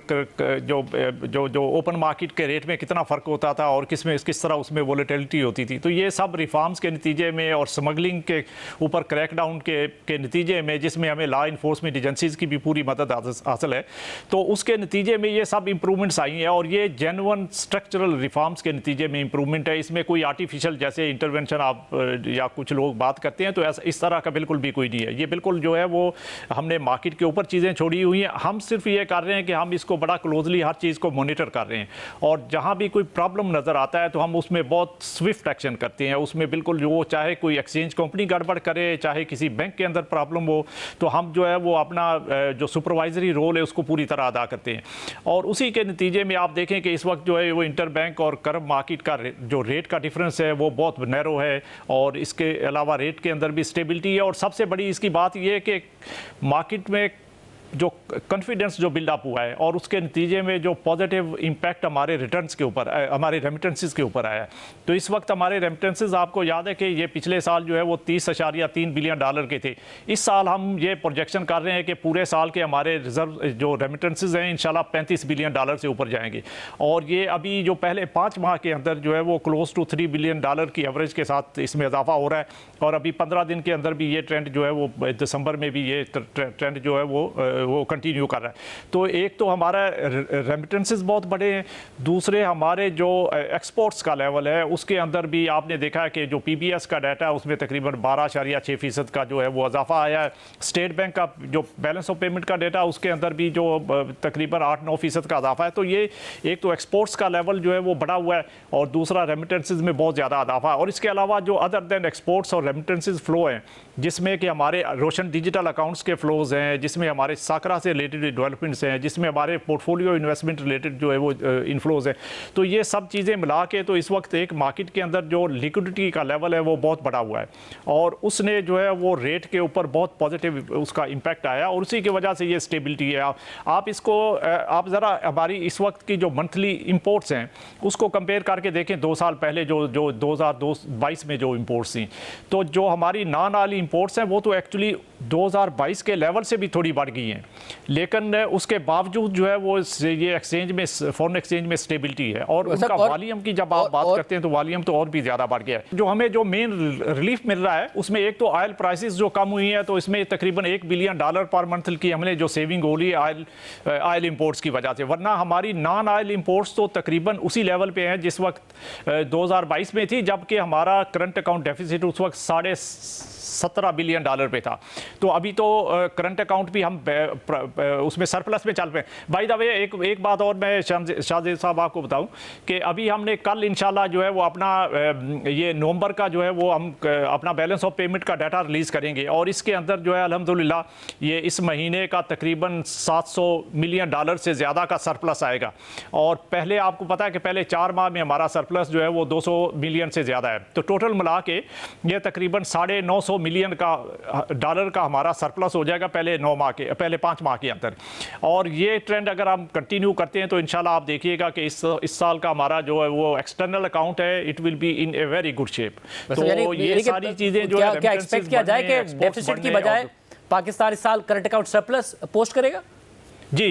जो ओपन मार्केट के रेट में कितना फ़र्क होता था और किस तरह उसमें वोलेटिलिटी होती थी, तो ये सब रिफॉर्म्स के नतीजे में और स्मगलिंग के ऊपर क्रैकडाउन के नतीजे में, जिसमें हमें लॉ इन्फोर्समेंट एजेंसीज़ की भी पूरी मदद हासिल है, तो उसके नतीजे में ये सब इंप्रूवमेंट्स आई हैं और ये जेन्युइन स्ट्रक्चरल रिफॉर्म्स के नतीजे में इंप्रूवमेंट है। इसमें कोई आर्टिफिशियल जैसे इंटरवेंशन आप या कुछ लोग बात करते हैं तो ऐसा इस तरह का बिल्कुल भी कोई नहीं है। ये बिल्कुल जो है वो हमने मार्केट के ऊपर चीज़ें छोड़ी हुई हैं। हम सिर्फ ये कर रहे हैं कि हम इसको बड़ा क्लोजली हर चीज़ को मॉनिटर कर रहे हैं और जहाँ भी कोई प्रॉब्लम नज़र आता है तो हम उसमें बहुत स्विफ्ट एक्शन करते हैं। उसमें बिल्कुल जो चाहे कोई एक्सचेंज कंपनी गड़बड़ करे, चाहे किसी बैंक के अंदर प्रॉब्लम हो, तो हम जो है वो अपना जो सुपरवाइजरी रोल है उसको पूरी तरह अदा करते हैं। और उसी के नतीजे में आप देखें कि इस वक्त जो है वो इंटर बैंक और करंट मार्केट का जो रेट का डिफरेंस है वो बहुत नैरो है और इसके अलावा रेट के अंदर भी स्टेबिलिटी है। और सबसे बड़ी इसकी बात ये है कि मार्केट में जो कॉन्फिडेंस जो बिल्डअप हुआ है और उसके नतीजे में जो पॉजिटिव इम्पैक्ट हमारे रिटर्न्स के ऊपर, हमारे रेमिटेंसेस के ऊपर आया है। तो इस वक्त हमारे रेमिटेंसेस आपको याद है कि ये पिछले साल जो है वो 30.3 बिलियन डॉलर के थे। इस साल हम ये प्रोजेक्शन कर रहे हैं कि पूरे साल के हमारे रिजर्व जो रेमिटेंसेस हैं इंशाल्लाह 35 बिलियन डॉलर से ऊपर जाएंगे। और ये अभी जो पहले 5 माह के अंदर जो है वो क्लोज टू 3 बिलियन डॉलर की एवरेज के साथ इसमें इजाफा हो रहा है। और अभी 15 दिन के अंदर भी ये ट्रेंड जो है वो दिसंबर में भी ये ट्रेंड जो है वो कंटिन्यू कर रहा है। तो एक तो हमारा रेमिटेंसेस बहुत बड़े हैं, दूसरे हमारे जो एक्सपोर्ट्स का लेवल है उसके अंदर भी आपने देखा है कि जो पीबीएस का डाटा है उसमें तकरीबन 12.6% का जो है वो इजाफा आया है। स्टेट बैंक का जो बैलेंस ऑफ पेमेंट का डाटा उसके अंदर भी जो तकरीबन 8-9% का इजाफा है। तो ये एक तो एक्सपोर्ट्स का लेवल जो है वो बढ़ा हुआ है और दूसरा रेमिटेंसेस में बहुत ज़्यादा इजाफा है। और इसके अलावा जो अदर देन एक्सपोर्ट्स और रेमिटेंसेस फ्लो हैं, जिसमें कि हमारे रोशन डिजिटल अकाउंट्स के फ्लोज हैं, जिसमें हमारे साकरा से रिलेटेड डेवलपमेंट्स हैं, जिसमें हमारे पोर्टफोलियो इन्वेस्टमेंट रिलेटेड जो है वो इनफ्लोज हैं। तो ये सब चीज़ें मिला के तो इस वक्त एक मार्केट के अंदर जो लिक्विडिटी का लेवल है वो बहुत बढ़ा हुआ है और उसने जो है वो रेट के ऊपर बहुत पॉजिटिव उसका इम्पैक्ट आया और उसी की वजह से ये स्टेबिलिटी है। आप इसको आप ज़रा हमारी इस वक्त की जो मंथली इम्पोर्ट्स हैं उसको कंपेयर करके देखें 2 साल पहले जो 2022 में जो इम्पोर्ट्स थी, तो जो हमारी नॉन ऑयल इम्पोर्ट्स हैं वो तो एक्चुअली 2022 के लेवल से भी थोड़ी बढ़ गई हैं, लेकिन उसके बावजूद जो है वो ये एक्सचेंज में, फॉरेन एक्सचेंज में स्टेबिलिटी है। और उनका वॉल्यूम की जब आप बात करते हैं तो वॉल्यूम तो और भी ज़्यादा बढ़ गया है। जो हमें जो मेन रिलीफ मिल रहा है उसमें एक तो ऑयल प्राइसेस जो कम हुई है, तो इसमें तकरीबन $1 बिलियन पर मंथ की हमने जो सेविंग हो ली ऑयल इंपोर्ट्स की वजह से, वरना हमारी नॉन ऑयल इंपोर्ट्स तो तकरीबन उसी लेवल पे हैं जिस वक्त 2022 में थी, जबकि हमारा करंट अकाउंट डेफिसिट उस वक्त $17 बिलियन पे था। तो अभी तो करंट अकाउंट भी हम उसमें सरप्लस में चल रहे हैं। बाय द वे एक बात और मैं शाहजेब साहब आपको बताऊं कि अभी हमने कल इंशाल्लाह जो है वो अपना ये नवंबर का जो है वो हम अपना बैलेंस ऑफ पेमेंट का डाटा रिलीज़ करेंगे और इसके अंदर जो है अल्हम्दुलिल्लाह ये इस महीने का तकरीबन $700 मिलियन से ज़्यादा का सरप्लस आएगा। और पहले आपको पता है कि पहले 4 माह में हमारा सरप्लस जो है वो 200 मिलियन से ज़्यादा है। तो टोटल मिला के ये तकरीबन $950 मिलियन का डॉलर का हमारा सरप्लस हो जाएगा पहले 5 माह के अंदर। और ये ट्रेंड अगर हम कंटिन्यू करते हैं तो इंशाल्लाह आप देखिएगा कि इस साल का हमारा जो है वो एक्सटर्नल अकाउंट है, it will be in a very good shape. तो ये सारी चीज़ें जो है क्या एक्सपेक्ट किया जाए कि डेफिसिट की बजाय पाकिस्तान इस साल करंट अकाउंट सरप्लस पोस्ट करेगा? जी,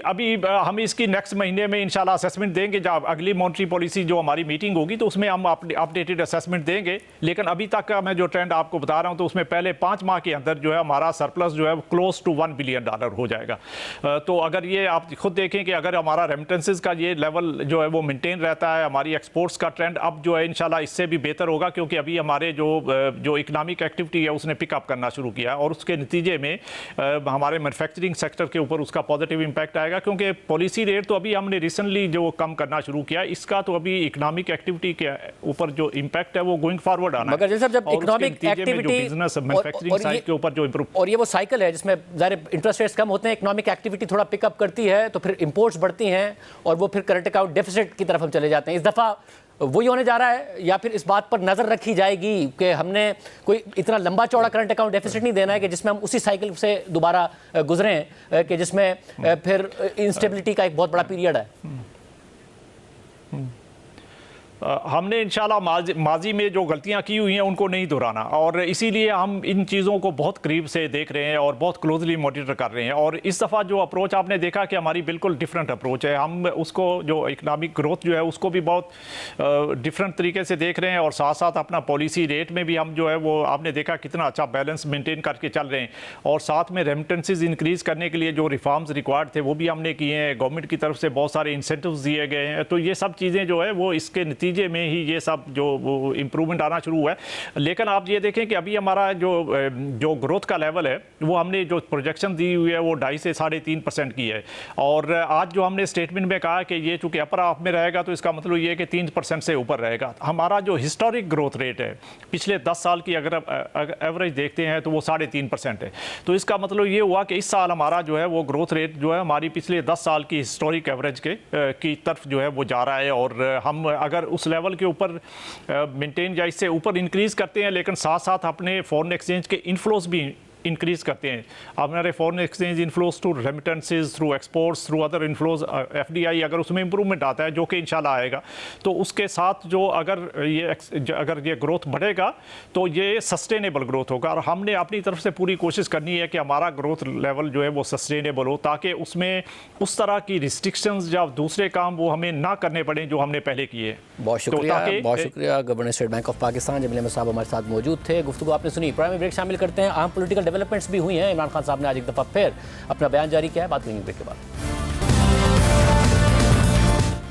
अभी हम इसकी नेक्स्ट महीने में इंशाल्लाह असेसमेंट देंगे। जब अगली मॉनेटरी पॉलिसी जो हमारी मीटिंग होगी तो उसमें हम अपडेटेड असेसमेंट देंगे। लेकिन अभी तक का मैं जो ट्रेंड आपको बता रहा हूं तो उसमें पहले 5 माह के अंदर जो है हमारा सरप्लस जो है क्लोज टू $1 बिलियन हो जाएगा। तो अगर ये आप खुद देखें कि अगर हमारा रेमिटेंसेस का ये लेवल जो है वो मेंटेन रहता है, हमारी एक्सपोर्ट्स का ट्रेंड अब जो है इंशाल्लाह इससे भी बेहतर होगा, क्योंकि अभी हमारे जो इकनॉमिक एक्टिविटी है उसने पिकअप करना शुरू किया है और उसके नतीजे में हमारे मैन्युफैक्चरिंग सेक्टर के ऊपर उसका पॉजिटिव इंपैक्ट आएगा। क्योंकि पॉलिसी रेट तो अभी हमने रिसेंटली जो कम करना शुरू किया, इसका तो अभी इकोनॉमिक एक्टिविटी के ऊपर जो इंपैक्ट है वो गोइंग फॉरवर्ड आना है। मगर जैसे जब economic activity business manufacturing side के ऊपर जो इंप्रूव, और ये वो साइकिल है जिसमें ज़ाहिर इंटरेस्ट रेट्स कम होते हैं, इकोनॉमिक एक्टिविटी थोड़ा पिकअप करती है तो फिर इंपोर्ट्स बढ़ती हैं और वो फिर करंट अकाउंट डेफिसिट की तरफ हम चले जाते हैं। इस दफ़ा वही होने जा रहा है, या फिर इस बात पर नजर रखी जाएगी कि हमने कोई इतना लंबा चौड़ा करंट अकाउंट डेफिसिट नहीं देना है कि जिसमें हम उसी साइकिल से दोबारा गुजरें कि जिसमें फिर इंस्टेबिलिटी का एक बहुत बड़ा पीरियड है? हमने इंशाल्लाह माजी में जो गलतियां की हुई हैं उनको नहीं दोहराना, और इसीलिए हम इन चीज़ों को बहुत करीब से देख रहे हैं और बहुत क्लोजली मॉनिटर कर रहे हैं। और इस दफ़ा जो अप्रोच आपने देखा कि हमारी बिल्कुल डिफरेंट अप्रोच है। हम उसको जो इकनॉमिक ग्रोथ जो है उसको भी बहुत डिफरेंट तरीके से देख रहे हैं, और साथ साथ अपना पॉलिसी रेट में भी हम जो है वो आपने देखा कितना अच्छा बैलेंस मेनटेन करके चल रहे हैं। और साथ में रेमिटेंसेस इंक्रीज़ करने के लिए जो रिफॉर्म्स रिक्वायर्ड थे वो भी हमने किए हैं। गवर्नमेंट की तरफ से बहुत सारे इंसेंटिव्स दिए गए हैं। तो ये सब चीज़ें जो है वो इसके नतीजे में ही ये सब जो इंप्रूवमेंट आना शुरू हुआ है। लेकिन आप ये देखें कि अभी हमारा जो ग्रोथ का लेवल है वो हमने जो प्रोजेक्शन दी हुई है वो 2.5 से 3.5% की है। और आज जो हमने स्टेटमेंट में कहा कि ये चूंकि अपर हाफ में रहेगा तो इसका मतलब ये है कि 3% से ऊपर रहेगा। हमारा जो हिस्टोरिक ग्रोथ रेट है पिछले 10 साल की अगर एवरेज देखते हैं तो वो 3.5% है। तो इसका मतलब ये हुआ कि इस साल हमारा जो है वो ग्रोथ रेट जो है हमारी पिछले 10 साल की हिस्टोरिक एवरेज की तरफ जो है वो जा रहा है। और हम अगर उस लेवल के ऊपर मेंटेन या इससे ऊपर इंक्रीज करते हैं, लेकिन साथ साथ अपने फॉरेन एक्सचेंज के इनफ्लोज भी इंक्रीज करते हैं। हमारे foreign exchange inflows through remittances, through exports, through other inflows, FDI अगर उसमें इंप्रूवमेंट आता है जो कि इंशाल्लाह आएगा, तो उसके साथ जो अगर ये ग्रोथ बढ़ेगा तो ये सस्टेनेबल ग्रोथ होगा। और हमने अपनी तरफ से पूरी कोशिश करनी है कि हमारा ग्रोथ लेवल जो है वो सस्टेनेबल हो, ताकि उसमें उस तरह की रिस्ट्रिक्शंस या दूसरे काम वो हमें ना करने पड़े जो हमने पहले किए। बहुत शुक्रिया governor state bank of Pakistan Jamil Ahmed साहब हमारे साथ मौजूद थे। गुफ्तगू आपने सुनी। प्राइमरी ब्रेक शामिल करते हैं। अहम पॉलिटिकल डेवलपमेंट्स भी हुई हैं। इमरान खान साहब ने आज एक दफ़ा फिर अपना बयान जारी किया है। बात करेंगे ब्रेक के बाद।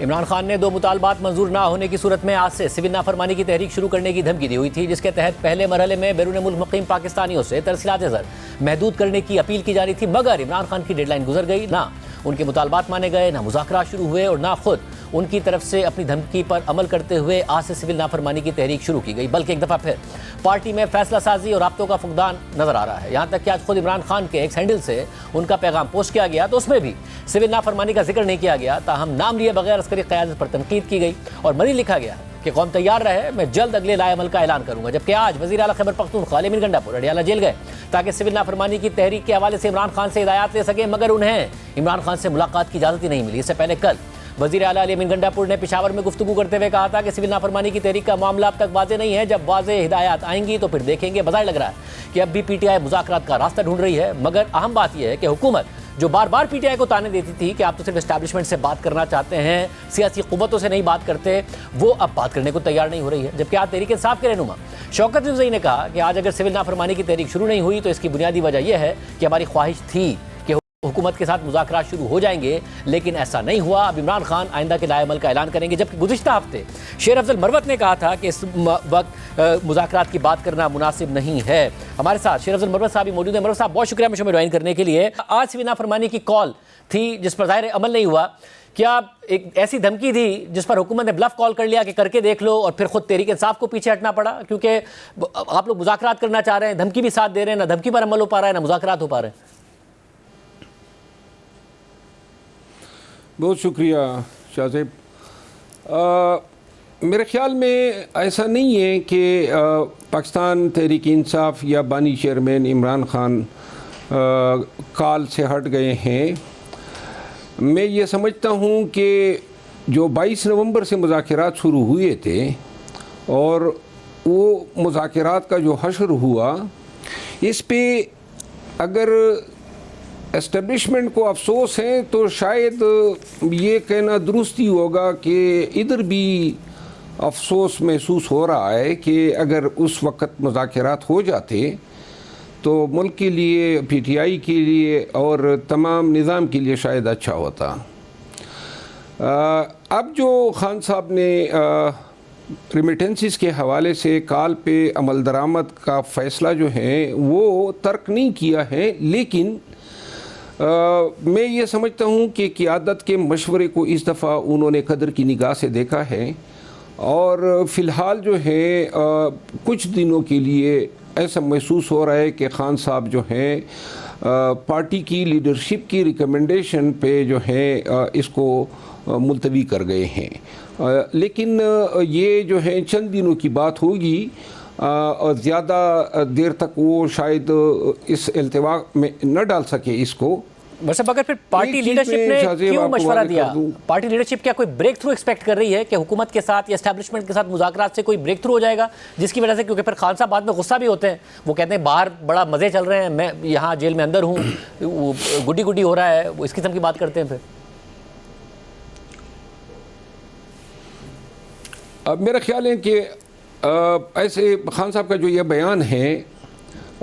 इमरान खान ने 2 मुतालबात मंजूर ना होने की सूरत में आज से सिविल नाफरमानी की तहरीक शुरू करने की धमकी दी हुई थी, जिसके तहत पहले मरहले में बैरून मुल्क मुकीम पाकिस्तानियों से तरसीलात ज़र महदूद करने की अपील की जा रही थी। मगर इमरान खान की डेडलाइन गुजर गई, ना उनके मुतालबात माने गए, ना मुज़ाकरात शुरू हुए और ना खुद उनकी तरफ से अपनी धमकी पर अमल करते हुए आज से सिविल नाफरमानी की तहरीक शुरू की गई। बल्कि एक दफ़ा फिर पार्टी में फैसला साजी और राब्तों का फुकदान नजर आ रहा है। यहाँ तक कि आज खुद इमरान खान के एक्स हैंडल से उनका पैगाम पोस्ट किया गया तो उसमें भी सिविल नाफरमानी का जिक्र नहीं किया गया, ताहम नाम लिए बगैर अस्करी क़यादत पर तनकीद की गई और मज़ीद लिखा गया कि कौम तैयार रहे, मैं जल्द अगले लाएअमल का ऐलान करूंगा। जबकि आज वज़ीर आला खैबर पख्तूनख्वा अली अमीन गंडापुर अडियाला जेल गए ताकि सिविल नाफरमानी की तहरीक के हवाले से इमरान खान से हिदायत ले सके, मगर उन्हें इमरान खान से मुलाकात की इजाज़त ही नहीं मिली। इससे पहले कल वज़ीर आला अली अमीन गंडापुर ने पेशावर में गुफ्तगू करते हुए कहा था कि सिविल नाफरमानी की तहरीक का मामला अब तक वाज़ेह नहीं है, जब वाज़ेह हिदायत आएंगी तो फिर देखेंगे। बज़ाहिर लग रहा है कि अब भी पीटीआई मुज़ाकरात का रास्ता ढूंढ रही है, मगर अहम बात यह है कि हुकूमत जो बार बार पीटीआई को ताने देती थी कि आप तो सिर्फ एस्टैब्लिशमेंट से बात करना चाहते हैं, सियासी क़ुव्वतों से नहीं बात करते, वो अब बात करने को तैयार नहीं हो रही है। जबकि आज तहरीक इंसाफ के रहनुमा शौकत रिज़वी ने कहा कि आज अगर सिविल नाफरमानी की तहरीक शुरू नहीं हुई तो इसकी बुनियादी वजह यह है कि हमारी ख्वाहिश थी कि हुकूमत के साथ मुज़ाकरात शुरू हो जाएंगे, लेकिन ऐसा नहीं हुआ। अब इमरान खान आइंदा के लाएअमल का ऐलान करेंगे। जबकि गुज़िश्ता हफ्ते शेर अफजल मरवत ने कहा था कि इस वक्त मुज़ाकरात की बात करना मुनासिब नहीं है। हमारे साथ शेर अफजल मरवत साहब भी मौजूद हैं। मरवत साहब बहुत शुक्रिया मुझे ज्वाइन करने के लिए। आज सिविल नाफरमानी की कॉल थी जिस पर ज़ाहिर अमल नहीं हुआ, क्या एक ऐसी धमकी दी जिस पर हुकूमत ने ब्लफ कॉल कर लिया कि करके देख लो और फिर खुद तहरीक इंसाफ को पीछे हटना पड़ा, क्योंकि आप लोग मुज़ाकरात करना चाह रहे हैं, धमकी भी साथ दे रहे हैं, ना धमकी पर अमल हो पा रहा है ना मुज़ाकरात हो पा रहे हैं? बहुत शुक्रिया शाह साहब। मेरे ख्याल में ऐसा नहीं है कि पाकिस्तान तहरीक इंसाफ या बानी चेयरमैन इमरान खान काल से हट गए हैं। मैं ये समझता हूँ कि जो 22 नवंबर से मुज़ाकरात शुरू हुए थे और वो मुज़ाकरात का जो हशर हुआ, इस पे अगर एस्टेब्लिशमेंट को अफसोस है तो शायद ये कहना दुरुस्त ही होगा कि इधर भी अफसोस महसूस हो रहा है कि अगर उस वक़्त मुज़ाकरात हो जाते तो मुल्क के लिए, पीटीआई के लिए और तमाम निज़ाम के लिए शायद अच्छा होता। अब जो खान साहब ने रिमिटेंसिस के हवाले से काल पे अमल दरामद का फ़ैसला जो है वो तर्क नहीं किया है, लेकिन मैं ये समझता हूँ कि क़ियादत के मशवरे को इस दफ़ा उन्होंने कदर की निगाह से देखा है और फ़िलहाल जो है कुछ दिनों के लिए ऐसा महसूस हो रहा है कि खान साहब जो हैं पार्टी की लीडरशिप की रिकमेंडेशन पे जो है इसको मुलतवी कर गए हैं। लेकिन ये जो है चंद दिनों की बात होगी और ज़्यादा देर तक वो शायद इस इल्तिवा में न डाल सके इसको। बस अब अगर फिर पार्टी लीडरशिप ने क्यों मशवरा दिया, पार्टी लीडरशिप क्या कोई ब्रेक थ्रू एक्सपेक्ट कर रही है कि हुकूमत के साथ या एस्टैब्लिशमेंट के साथ मुज़ाकरात से कोई ब्रेक थ्रू हो जाएगा, जिसकी वजह से, क्योंकि फिर खान साहब बाद में गुस्सा भी होते हैं, वो कहते हैं बाहर बड़ा मज़े चल रहे हैं, मैं यहाँ जेल में अंदर हूँ, गुड्डी गुड्डी हो रहा है, वो इस किस्म की बात करते हैं। फिर अब मेरा ख्याल है कि ऐसे खान साहब का जो ये बयान है,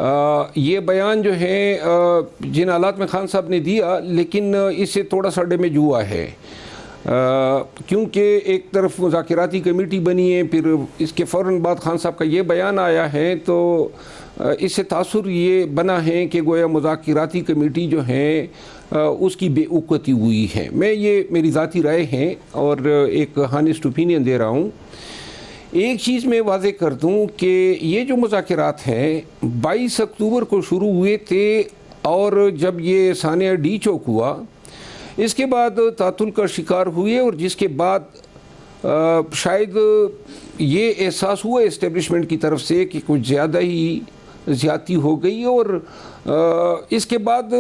ये बयान जो है जिन हालात में खान साहब ने दिया, लेकिन इससे थोड़ा सा डैमेज हुआ है क्योंकि एक तरफ मुज़ाकराती कमेटी बनी है, फिर इसके फ़ौरन बाद खान साहब का ये बयान आया है, तो इससे तासुर ये बना है कि गोया मुज़ाकराती कमेटी जो है उसकी बेवकूफ़ी हुई है। मैं ये मेरी ज़ाती राय है और एक हॉनेस्ट ओपिनियन दे रहा हूँ। एक चीज़ मैं वाज़े कर दूं कि ये जो मुज़ाकरात हैं 22 अक्टूबर को शुरू हुए थे और जब ये सानिया डी चौक हुआ, इसके बाद तातुल का शिकार हुए और जिसके बाद शायद ये एहसास हुआ इस्टेब्लिशमेंट की तरफ से कि कुछ ज़्यादा ही ज़्यादती हो गई और इसके बाद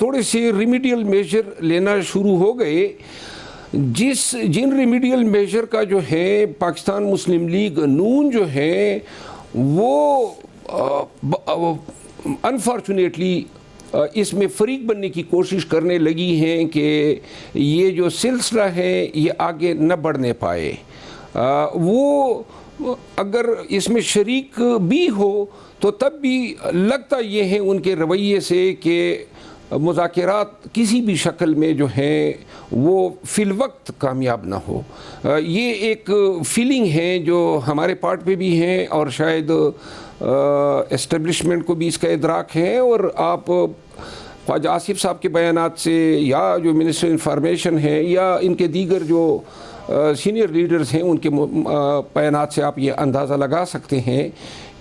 थोड़े से रिमीडियल मेजर लेना शुरू हो गए। जिन रिमीडियल मेजर का जो है पाकिस्तान मुस्लिम लीग नून जो है वो अनफॉर्चुनेटली इसमें फ़रीक बनने की कोशिश करने लगी हैं कि ये जो सिलसिला है ये आगे न बढ़ने पाए। वो अगर इसमें शरीक भी हो तो तब भी लगता ये है उनके रवैये से कि मुज़ाकरात किसी भी शक्ल में जो है वो फ़िल वक्त कामयाब ना हो। ये एक फीलिंग है जो हमारे पार्ट पे भी है और शायद एस्टेब्लिशमेंट को भी इसका इदराक है। और आप ख्वाजा आसिफ साहब के बयानात से या जो मिनिस्टर इंफॉर्मेशन है या इनके दीगर जो सीनियर लीडर्स हैं उनके बयानात से आप ये अंदाज़ा लगा सकते हैं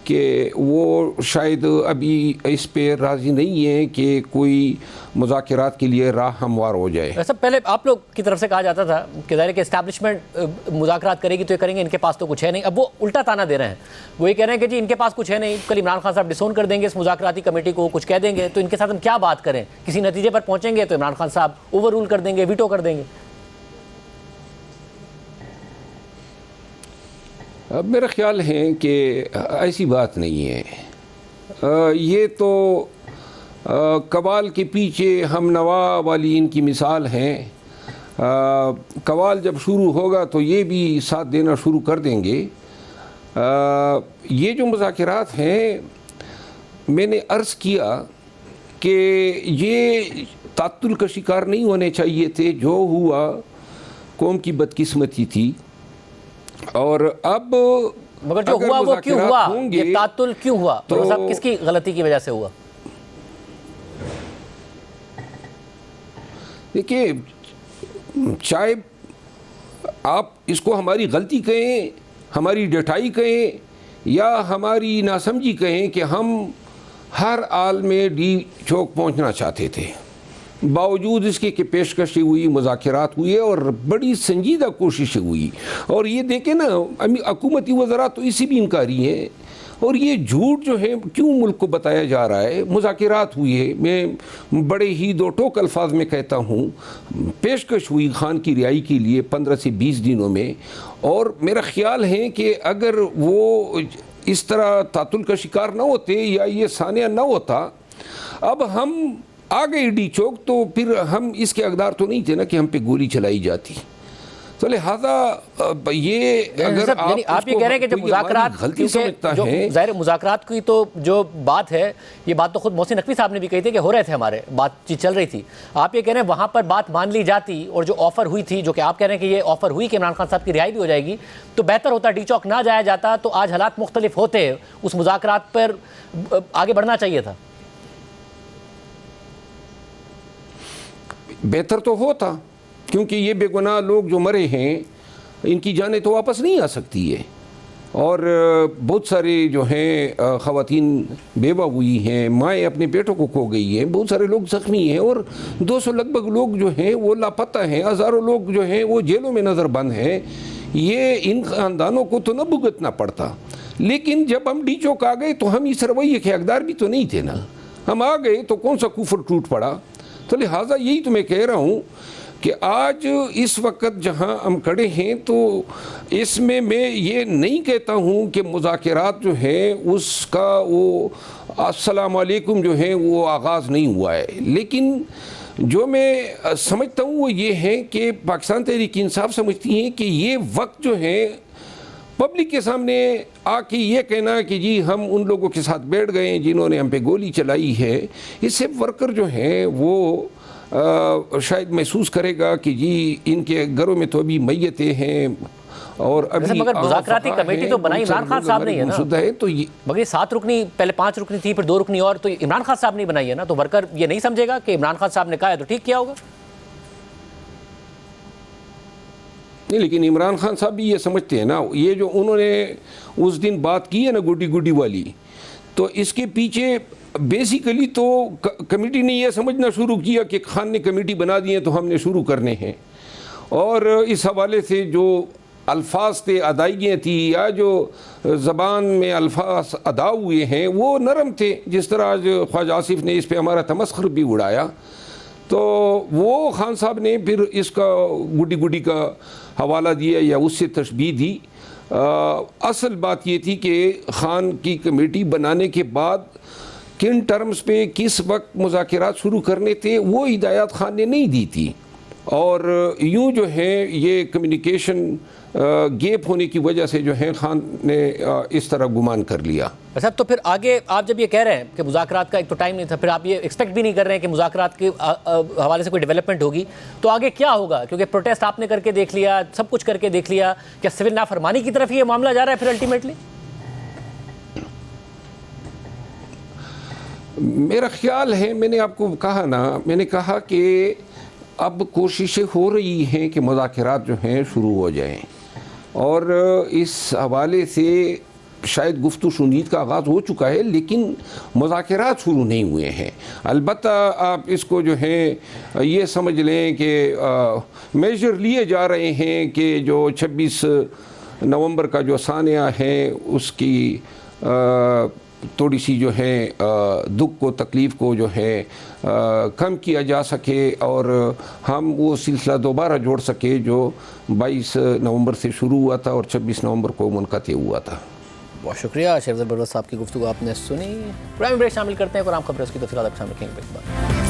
कि वो शायद अभी इस पे राज़ी नहीं है कि कोई मुज़ाकरात के लिए राह हमवार हो जाए। वैसे पहले आप लोग की तरफ से कहा जाता था कि ज़ाहिर है कि एस्टैब्लिशमेंट मुज़ाकरात करेगी तो ये करेंगे, इनके पास तो कुछ है नहीं। अब वो उल्टा ताना दे रहे हैं, वो ये कह रहे हैं कि जी इनके पास कुछ है नहीं, कल इमरान खान साहब डिसोन कर देंगे इस मुज़ाकराती कमेटी को, कुछ कह देंगे तो इनके साथ हम क्या बात करें, किसी नतीजे पर पहुँचेंगे तो इमरान खान साहब ओवर रूल कर देंगे, वीटो कर देंगे। अब मेरा ख्याल है कि ऐसी बात नहीं है। ये तो कवाल के पीछे हम नवा वाली इनकी मिसाल है। कवाल जब शुरू होगा तो ये भी साथ देना शुरू कर देंगे। ये जो मुज़ाकरात हैं, मैंने अर्ज़ किया कि ये तातुल का शिकार नहीं होने चाहिए थे, जो हुआ कौम की बदकिस्मती थी। और अब मगर जो हुआ वो क्यों हुआ, ये तातुल क्यों हुआ, तो सब किसकी गलती की वजह से हुआ? देखिए, चाहे आप इसको हमारी गलती कहें, हमारी डटाई कहें या हमारी नासमझी कहें कि हम हर हाल में डी चौक पहुंचना चाहते थे, बावजूद इसके कि पेशकशी हुई, मुज़ाकरात हुए और बड़ी संजीदा कोशिशें हुई। और ये देखें ना, हुकूमती वज़रा तो इसी भी इनकारी हैं। और ये झूठ जो है क्यों मुल्क को बताया जा रहा है? मुज़ाकरात हुए, मैं बड़े ही दो टोक अल्फाज में कहता हूँ, पेशकश हुई खान की रिहाई के लिए 15 से 20 दिनों में। और मेरा ख्याल है कि अगर वो इस तरह तातुल का शिकार ना होते या ये सानिया ना होता, अब हम आ गए डी चौक, तो फिर हम इसके हकदार तो नहीं थे ना कि हम पे गोली चलाई जाती। तो लिहाजा ये अगर आप ये कह रहे हैं कि जब मुज़ाकरात गलती समझता है, ज़ाहिर मुज़ाकरात की तो जो बात है, ये बात तो खुद मोहसिन नकवी साहब ने भी कही थी कि हो रहे थे, हमारे बातचीत चल रही थी। आप ये कह रहे हैं वहाँ पर बात मान ली जाती और जो ऑफ़र हुई थी, जो कि आप कह रहे हैं कि ये ऑफ़र हुई कि इमरान खान साहब की रिहाई भी हो जाएगी, तो बेहतर होता डी चौक ना जाया जाता, तो आज हालात मुख्तलिफ होते, उस मुज़ाकरात पर आगे बढ़ना चाहिए था। बेहतर तो होता, क्योंकि ये बेगुनाह लोग जो मरे हैं इनकी जानें तो वापस नहीं आ सकती है। और बहुत सारे जो हैं ख़वातीन बेवा हुई हैं, माएँ अपने बेटों को खो गई हैं, बहुत सारे लोग ज़ख्मी हैं और 200 लगभग लोग जो हैं वो लापता हैं, हज़ारों लोग जो हैं वो जेलों में नज़र बंद हैं। ये इन ख़ानदानों को तो न भुगतना पड़ता, लेकिन जब हम डी चौक आ गए तो हम इस रवैये के हकदार भी तो नहीं थे ना। हम आ गए तो कौन सा कुफर टूट पड़ा। तो लिहाजा यही तो मैं कह रहा हूँ कि आज इस वक्त जहां हम खड़े हैं, तो इसमें मैं ये नहीं कहता हूं कि मुज़ाकरात जो है उसका वो अस्सलाम वालेकुम जो है वो आगाज़ नहीं हुआ है। लेकिन जो मैं समझता हूं वो ये है कि पाकिस्तान तहरीक इंसाफ समझती है कि ये वक्त जो है पब्लिक के सामने आके ये कहना कि जी हम उन लोगों के साथ बैठ गए जिन्होंने हम पे गोली चलाई है, इससे वर्कर जो है वो शायद महसूस करेगा कि जी इनके घरों में तो अभी मैयतें हैं। और अभी मगर मुज़ाकराती कमेटी तो बनाई इमरान खान साहब ने है ना, है तो ये मगर ये 7 रुकनी, पहले 5 रुकनी थी, फिर 2 रुकनी और, तो इमरान खान साहब ने बनाई है ना, तो वर्कर ये नहीं समझेगा कि इमरान खान साहब ने कहा है तो ठीक किया होगा। नहीं, लेकिन इमरान खान साहब भी ये समझते हैं ना, ये जो उन्होंने उस दिन बात की है ना गुड्डी गुड्डी वाली, तो इसके पीछे बेसिकली तो कमेटी ने यह समझना शुरू किया कि खान ने कमेटी बना दी है तो हमने शुरू करने हैं। और इस हवाले से जो अल्फाज थे, अदायगियाँ थी या जो ज़बान में अल्फाज अदा हुए हैं वो नरम थे, जिस तरह आज ख्वाजा आसिफ ने इस पे हमारा तमस्खुर भी उड़ाया, तो वो खान साहब ने फिर इसका गुड्डी गुड्डी का हवाला दिया या उससे तशबीह दी। असल बात ये थी कि खान की कमेटी बनाने के बाद किन टर्म्स पे किस वक्त मुज़ाकरात शुरू करने थे वो हिदायत खान ने नहीं दी थी। और यूँ जो है ये कम्युनिकेशन गैप होने की वजह से जो है खान ने इस तरह गुमान कर लिया। अच्छा, तो फिर आगे आप जब ये कह रहे हैं कि मुज़ाकरात का एक तो टाइम नहीं था, फिर आप ये एक्सपेक्ट भी नहीं कर रहे हैं कि मुज़ाकरात के हवाले से कोई डेवलपमेंट होगी, तो आगे क्या होगा? क्योंकि प्रोटेस्ट आपने करके देख लिया, सब कुछ करके देख लिया, क्या सिविल नाफरमानी की तरफ ये मामला जा रहा है फिर अल्टीमेटली? मेरा ख्याल है, मैंने आपको कहा ना, मैंने कहा कि अब कोशिशें हो रही हैं कि मुज़ाकरात जो हैं शुरू हो जाएं, और इस हवाले से शायद गुफ्तु शुनीद का आगाज़ हो चुका है, लेकिन मुज़ाकरात शुरू नहीं हुए हैं। अलबत्ता आप इसको जो है ये समझ लें कि मेजर लिए जा रहे हैं कि जो 26 नवंबर का जो सानिया है उसकी थोड़ी सी जो है दुख को, तकलीफ़ को जो है कम किया जा सके और हम वो सिलसिला दोबारा जोड़ सके जो 22 नवंबर से शुरू हुआ था और 26 नवंबर को मुनक़ते हुआ था। बहुत शुक्रिया शेरज़ बरवस साहब की गुफ्तगू आपने सुनी। प्रोग्राम ब्रेक शामिल करते हैं, प्रोग्राम खबर उसकी तफसीलात आप शामिल करेंगे।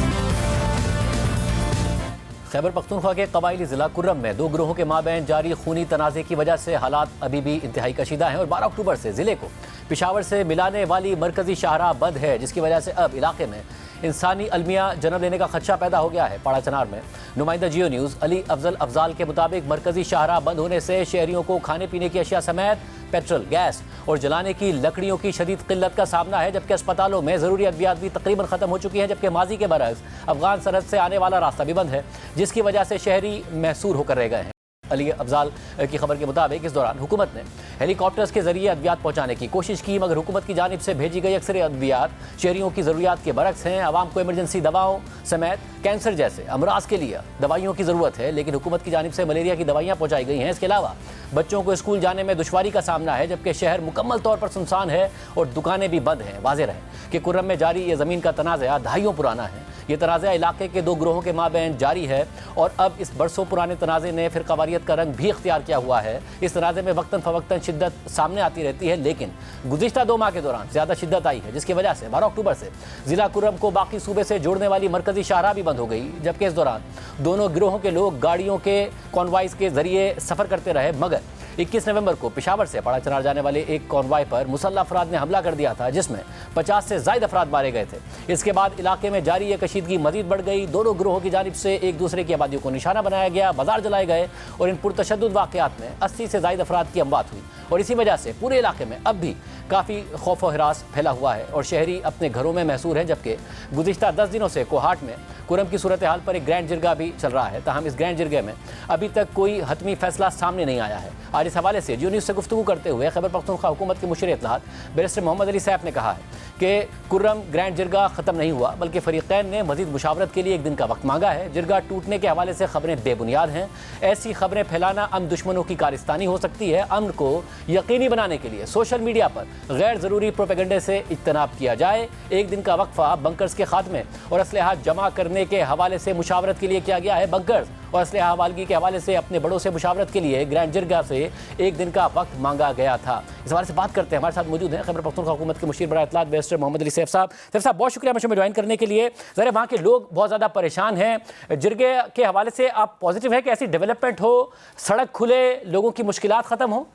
खैबर पख्तूनख्वा के कबायली ज़िला कुर्रम में 2 गिरोहों के माबैन जारी खूनी तनाज़े की वजह से हालात अभी भी इंतहाई कशीदा हैं और 12 अक्टूबर से ज़िले को पेशावर से मिलाने वाली मरकज़ी शाहराह बंद है, जिसकी वजह से अब इलाके में इंसानी अलमिया जन्म लेने का खदशा पैदा हो गया है। पाड़ा चनार में नुमाइंदा जियो न्यूज़ अली अफजल अफजाल के मुताबिक मरकज़ी शाहराह बंद होने से शहरियों को खाने पीने की अशिया समेत पेट्रोल, गैस और जलाने की लकड़ियों की शदीद किल्लत का सामना है, जबकि अस्पतालों में ज़रूरी अद्वियात भी तकरीबन ख़त्म हो चुकी हैं, जबकि माजी के बरअक्स अफगान सरहद से आने वाला रास्ता भी बंद है, जिसकी वजह से शहरी महसूर होकर रह गए हैं। अली अफजाल की खबर के मुताबिक इस दौरान हुकूमत ने हेलीकॉप्टर्स के जरिए अद्वियात पहुंचाने की कोशिश की, मगर हुकूमत की जानिब से भेजी गई अक्सर अद्वियात शहरियों की ज़रूरियात के बरक्स हैं। आवाम को इमरजेंसी दवाओं समेत कैंसर जैसे अमराज के लिए दवाइयों की ज़रूरत है, लेकिन हुकूमत की जानिब से मलेरिया की दवाइयाँ पहुँचाई गई हैं। इसके अलावा बच्चों को स्कूल जाने में दुश्वारी का सामना है, जबकि शहर मुकम्मल तौर पर सुनसान है और दुकानें भी बंद हैं। वाज़ेह रहे कि कुर्रम में जारी ये ज़मीन का तनाज़ा दहाइयों पुराना है। ये तनाज़ा इलाके के दो ग्रोहों के माबैन जारी है और अब इस बरसों पुराने तनाज़े ने फ़िरक़ावारियत का रंग भी इख्तियार किया हुआ है। इस तनाज़े में वक्तन फ़वक्तन शिद्दत सामने आती रहती है, लेकिन गुज़िश्ता 2 माह के दौरान ज़्यादा शिद्दत आई है, जिसकी वजह से 12 अक्टूबर से ज़िला कुर्रम को बाकी सूबे से जोड़ने वाली मरकज़ी शाहराह भी बंद हो गई। जबकि इस दौरान दोनों गिरोहों के लोग गाड़ियों के कॉन्वॉयज़ के ज़रिए सफ़र करते रहे, मगर 21 नवंबर को पेशावर से पाड़ा चनार जाने वाले एक कॉन्वॉय पर मुसल्लह अफराद ने हमला कर दिया था, जिसमें 50 से ज़ायद अफराद मारे गए थे। इसके बाद इलाके में जारी ये कशीदगी मज़ीद बढ़ गई। दोनों ग्रोहों की जानिब से एक दूसरे की आबादियों को निशाना बनाया गया, बाजार जलाए गए और इन पुरतशद्दुद वाक़यात में 80 से ज़ायद अफराद की अमवात हुई। और इसी वजह से पूरे इलाके में अब भी काफ़ी खौफ व हिरास फैला हुआ है और शहरी अपने घरों में महसूर हैं। जबकि गुज़िश्ता 10 दिनों से कोहाट में कुर्रम की सूरत हाल पर एक ग्रैंड जिरगा भी चल रहा है। ताहम इस ग्रैंड जिरगे में अभी तक कोई हतमी फैसला सामने नहीं आया है। आज इस हवाले से जियो न्यूज़ से गुफ्तगू करते हुए खैबर पख्तूनख्वा हुकूमत के मुशीर इत्तलात बैरिस्टर मोहम्मद अली सैफ ने कहा है कि कुर्रम ग्रैंड जिरगा ख़त्म नहीं हुआ, बल्कि फ़रीक़ैन ने मज़ीद मुशावरत के लिए एक दिन का वक्त मांगा है। जिरगा टूटने के हवाले से खबरें बेबुनियाद हैं। ऐसी खबरें फैलाना अमन दुश्मनों की कारिस्तानी हो सकती है। अमन को यकीनी बनाने के लिए सोशल मीडिया पर गैर ज़रूरी प्रोपेगेंडे से इज्तनाब किया जाए। एक दिन का वक्फा बंकर्स के खात्मे और असलहा जमा करने के हवाले से मुशावरत के लिए किया गया है। बंकर्स और असलहा हवालगी के हवाले से अपने बड़ों से मुशावरत के लिए ग्रैंड जिरगा से एक दिन का वक्त मांगा गया था। इस हवाले से बात करते हैं, हमारे साथ मौजूद हैं खैबर पख्तूनख्वा हुकूमत के मुशीर बराए इत्तलात बैरिस्टर मोहम्मद अली सैफ साहब। सैफ साहब, बहुत शुक्रिया में ज्वाइन करने के लिए। ज़रा वहाँ के लोग बहुत ज़्यादा परेशान हैं। जिरगे के हवाले से आप पॉजिटिव है कि ऐसी डेवलपमेंट हो, सड़क खुले, लोगों की मुश्किलात ख़त्म हो?